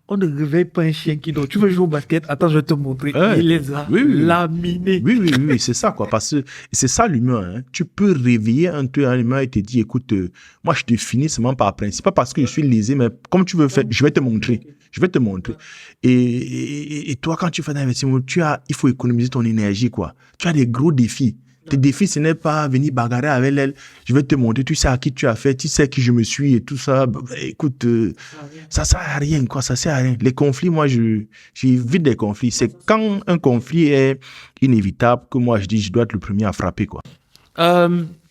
On ne réveille pas un chien qui dort. Tu veux jouer au basket? Attends, je vais te montrer. Ouais. Il les a laminés. Oui, c'est ça, quoi. Parce que c'est ça l'humain. Hein. Tu peux réveiller un humain et te dire, écoute, moi, je te finis seulement par principe. Pas parce que je suis lésé, mais comme tu veux faire, je vais te montrer. Et toi, quand tu fais un investissement, il faut économiser ton énergie, quoi. Tu as des gros défis. Tes défis, ce n'est pas venir bagarrer avec elle. Je vais te montrer, tu sais à qui tu as fait, tu sais qui je me suis et tout ça. Écoute, ça sert à rien, quoi. Ça sert à rien. Les conflits, moi, j'évite des conflits. C'est quand un conflit est inévitable que moi, je dis, je dois être le premier à frapper, quoi.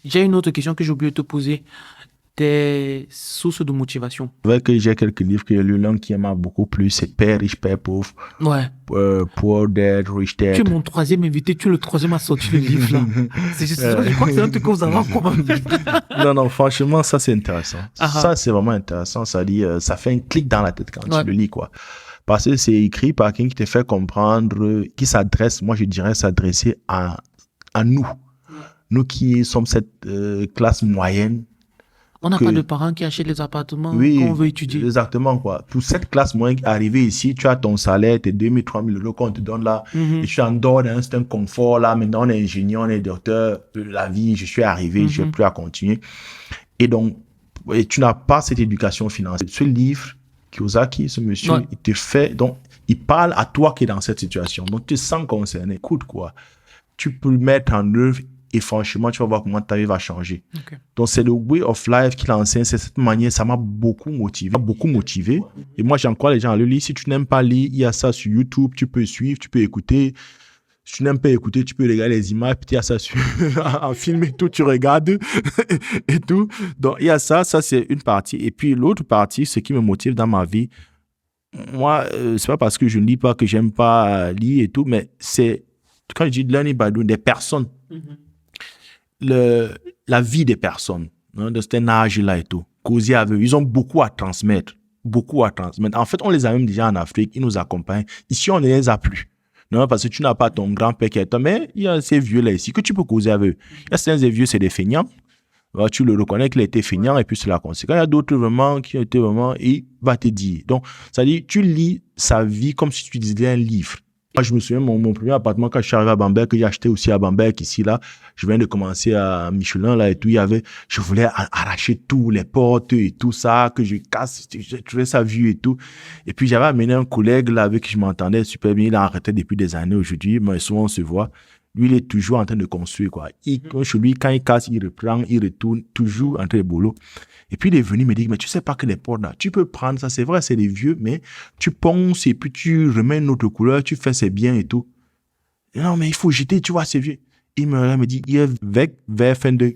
J'ai une autre question que j'ai oublié de te poser. Tes sources de motivation. C'est vrai que j'ai quelques livres que j'ai lus. L'un qui m'a beaucoup plu, c'est Père riche, Père pauvre. Ouais. Poor Dad, Rich Dad. Tu es mon troisième invité, tu es le troisième à sortir le livre là. Je crois que c'est un truc que vous avez en commun. Non, franchement, ça c'est intéressant. Ça c'est vraiment intéressant. Ça dit, ça fait un clic dans la tête quand tu le lis, quoi. Parce que c'est écrit par quelqu'un qui te fait comprendre, qui s'adresse, moi je dirais s'adresser à nous. Nous qui sommes cette classe moyenne. On n'a pas de parents qui achètent les appartements qu'on veut étudier. Exactement, quoi. Pour cette classe moyenne arrivée ici, tu as ton salaire, tes 2 000, 3 000 euros qu'on te donne là. Et tu en dehors c'est un confort là. Maintenant, on est ingénieur, on est docteur de la vie. Je suis arrivé, je n'ai plus à continuer. Et donc, tu n'as pas cette éducation financière. Ce livre, Kiyosaki, ce monsieur, il te fait, donc, il parle à toi qui es dans cette situation. Donc, tu te sens concerné. Écoute, quoi. Tu peux le mettre en œuvre et franchement, tu vas voir comment ta vie va changer. Okay. Donc, c'est le way of life qu'il enseigne, c'est cette manière, ça m'a beaucoup motivé. Et moi, j'encourage les gens à le lire. Si tu n'aimes pas lire, il y a ça sur YouTube, tu peux suivre, tu peux écouter. Si tu n'aimes pas écouter, tu peux regarder les images, puis il y a ça sur, en film et tout, tu regardes et tout. Donc, il y a ça c'est une partie. Et puis, l'autre partie, ce qui me motive dans ma vie, moi, c'est pas parce que je ne lis pas que j'aime pas lire et tout, mais c'est, quand je dis learning by doing, des personnes, la vie des personnes, hein, de cet âge-là et tout, causer avec eux, ils ont beaucoup à transmettre. En fait, on les a même déjà en Afrique, ils nous accompagnent. Ici, on ne les a plus. Non, parce que tu n'as pas ton grand-père qui est toi, mais il y a ces vieux-là ici que tu peux causer avec eux. Il y a certains vieux, c'est des feignants. Alors, tu le reconnais qu'il a été feignant et puis c'est la conséquence. Il y a d'autres vraiment qui ont été vraiment, et il va te dire. Donc, ça dit, tu lis sa vie comme si tu lisais un livre. Moi, je me souviens, mon premier appartement, quand je suis arrivé à Bamberg, que j'ai acheté aussi à Bamberg, ici, là, je viens de commencer à Michelin, là, et tout, je voulais arracher tous les portes et tout ça, que je casse, je trouvais ça vieux et tout. Et puis, j'avais amené un collègue, là, avec qui je m'entendais super bien, il a arrêté depuis des années aujourd'hui, mais souvent on se voit. Lui, il est toujours en train de construire, quoi. Chez lui, quand il casse, il reprend, il retourne, toujours en train de boulot. Et puis, il est venu me dire, mais tu sais pas que les portes là, tu peux prendre ça, c'est vrai, c'est des vieux, mais tu ponces et puis tu remets une autre couleur, tu fais c'est bien et tout. Et non, mais il faut jeter, tu vois, c'est vieux. Il me dit, il est vers fin de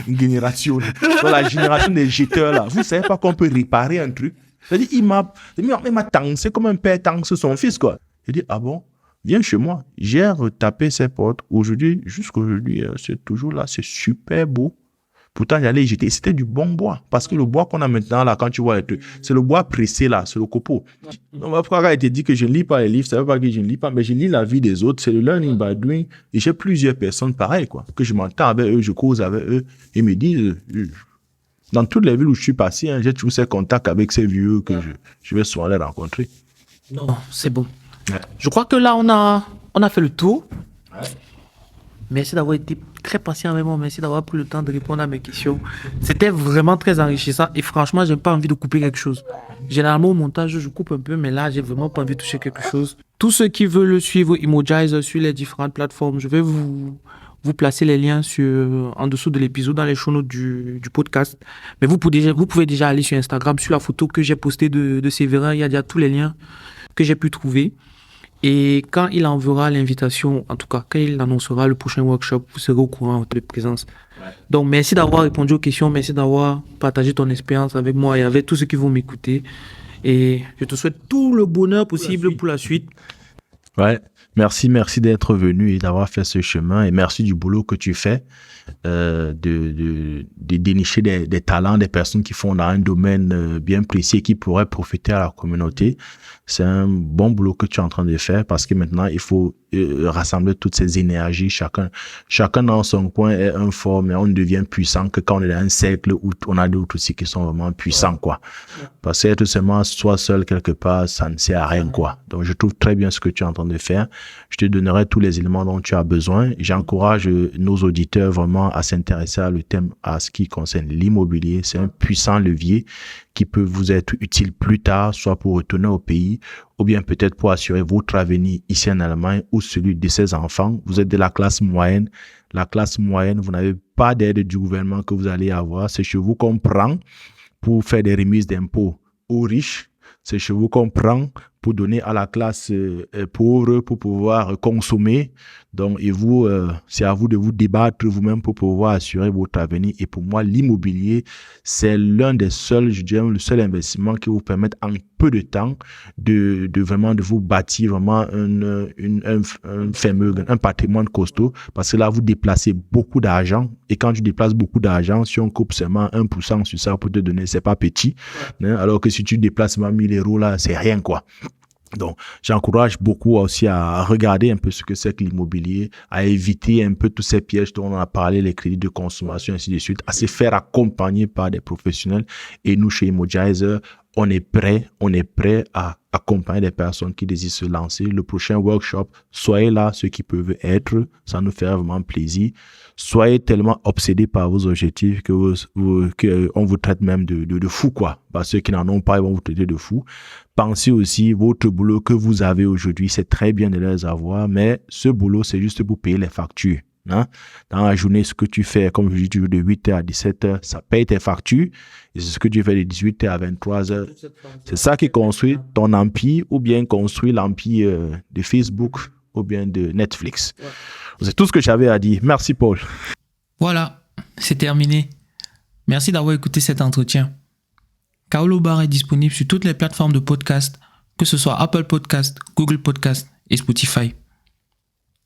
génération. Dans la génération des jeteurs là, vous savez pas qu'on peut réparer un truc. C'est-à-dire, il m'a tancé comme un père tance son fils, quoi. Il dit, ah bon? Viens chez moi. J'ai retapé ces portes. Aujourd'hui, jusqu'aujourd'hui, c'est toujours là, c'est super beau. Pourtant, j'allais jeter. C'était du bon bois. Parce que le bois qu'on a maintenant, là, quand tu vois les trucs, c'est le bois pressé, là, c'est le copeau. Donc, pourquoi il te dit que je ne lis pas les livres, ça ne veut pas que je ne lis pas, mais je lis la vie des autres. C'est le learning by doing. Et j'ai plusieurs personnes pareilles, quoi. Que je m'entends avec eux, je cause avec eux. Ils me disent, dans toutes les villes où je suis passé, hein, j'ai toujours ces contacts avec ces vieux que je vais souvent les rencontrer. Non, c'est bon. Ouais. Je crois que là, on a fait le tour. Ouais. Merci d'avoir été très patient avec moi. Merci d'avoir pris le temps de répondre à mes questions. C'était vraiment très enrichissant. Et franchement, j'ai pas envie de couper quelque chose. Généralement, au montage, je coupe un peu, mais là, j'ai vraiment pas envie de toucher quelque chose. Tous ceux qui veulent le suivre, Emojize, sur les différentes plateformes, je vais vous placer les liens en dessous de l'épisode, dans les show notes du podcast. Mais vous pouvez déjà aller sur Instagram, sur la photo que j'ai postée de Séverin. Il y a déjà tous les liens que j'ai pu trouver. Et quand il enverra l'invitation, en tout cas, quand il annoncera le prochain workshop, vous serez au courant de présence. Ouais. Donc, merci d'avoir répondu aux questions, merci d'avoir partagé ton expérience avec moi et avec tous ceux qui vont m'écouter. Et je te souhaite tout le bonheur possible pour la suite. Ouais, merci d'être venu et d'avoir fait ce chemin. Et merci du boulot que tu fais, de dénicher des talents, des personnes qui font dans un domaine bien précis et qui pourraient profiter à la communauté. C'est un bon boulot que tu es en train de faire parce que maintenant, il faut rassembler toutes ces énergies. Chacun dans son coin est un fort, mais on ne devient puissant que quand on est dans un cercle où on a d'autres aussi qui sont vraiment puissants, quoi. Parce que être seulement soi seul quelque part, ça ne sert à rien, quoi. Donc, je trouve très bien ce que tu es en train de faire. Je te donnerai tous les éléments dont tu as besoin. J'encourage nos auditeurs vraiment à s'intéresser à le thème, à ce qui concerne l'immobilier. C'est un puissant levier qui peut vous être utile plus tard, soit pour retourner au pays, ou bien peut-être pour assurer votre avenir ici en Allemagne ou celui de ses enfants. Vous êtes de la classe moyenne. La classe moyenne, vous n'avez pas d'aide du gouvernement que vous allez avoir. C'est chez vous qu'on prend pour faire des remises d'impôts aux riches. C'est chez vous qu'on prend pour donner à la classe pauvre pour pouvoir consommer. Donc, et vous, c'est à vous de vous débattre vous-même pour pouvoir assurer votre avenir. Et pour moi, l'immobilier, c'est l'un des seuls, je dirais, le seul investissement qui vous permet en peu de temps de vraiment de vous bâtir vraiment un patrimoine costaud. Parce que là, vous déplacez beaucoup d'argent. Et quand tu déplaces beaucoup d'argent, si on coupe seulement 1% sur ça pour te donner, c'est pas petit. Hein? Alors que si tu déplaces seulement 1000 euros, là, c'est rien, quoi. Donc, j'encourage beaucoup aussi à regarder un peu ce que c'est que l'immobilier, à éviter un peu tous ces pièges dont on a parlé, les crédits de consommation, ainsi de suite, à se faire accompagner par des professionnels. Et nous, chez Emojizer, on est prêt à accompagner des personnes qui désirent se lancer. Le prochain workshop, soyez là, ceux qui peuvent être, ça nous fait vraiment plaisir. Soyez tellement obsédés par vos objectifs que on vous traite même de fou, quoi. Parce que ceux qui n'en ont pas, ils vont vous traiter de fou. Pensez aussi, votre boulot que vous avez aujourd'hui, c'est très bien de les avoir, mais ce boulot, c'est juste pour payer les factures. Hein? Dans la journée, ce que tu fais, comme je dis toujours, de 8h à 17h, ça paye tes factures. Et c'est ce que tu fais de 18h à 23h. C'est ça qui construit ton empire ou bien construit l'empire de Facebook ou bien de Netflix. Ouais. C'est tout ce que j'avais à dire. Merci, Paul. Voilà, c'est terminé. Merci d'avoir écouté cet entretien. Kaolo Bar est disponible sur toutes les plateformes de podcast, que ce soit Apple Podcast, Google Podcast et Spotify.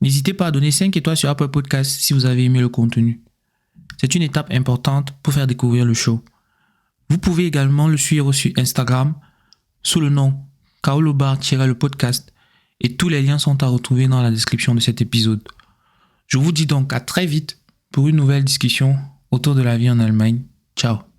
N'hésitez pas à donner 5 étoiles sur Apple Podcast si vous avez aimé le contenu. C'est une étape importante pour faire découvrir le show. Vous pouvez également le suivre sur Instagram sous le nom Kaolo Bar-le podcast et tous les liens sont à retrouver dans la description de cet épisode. Je vous dis donc à très vite pour une nouvelle discussion autour de la vie en Allemagne. Ciao.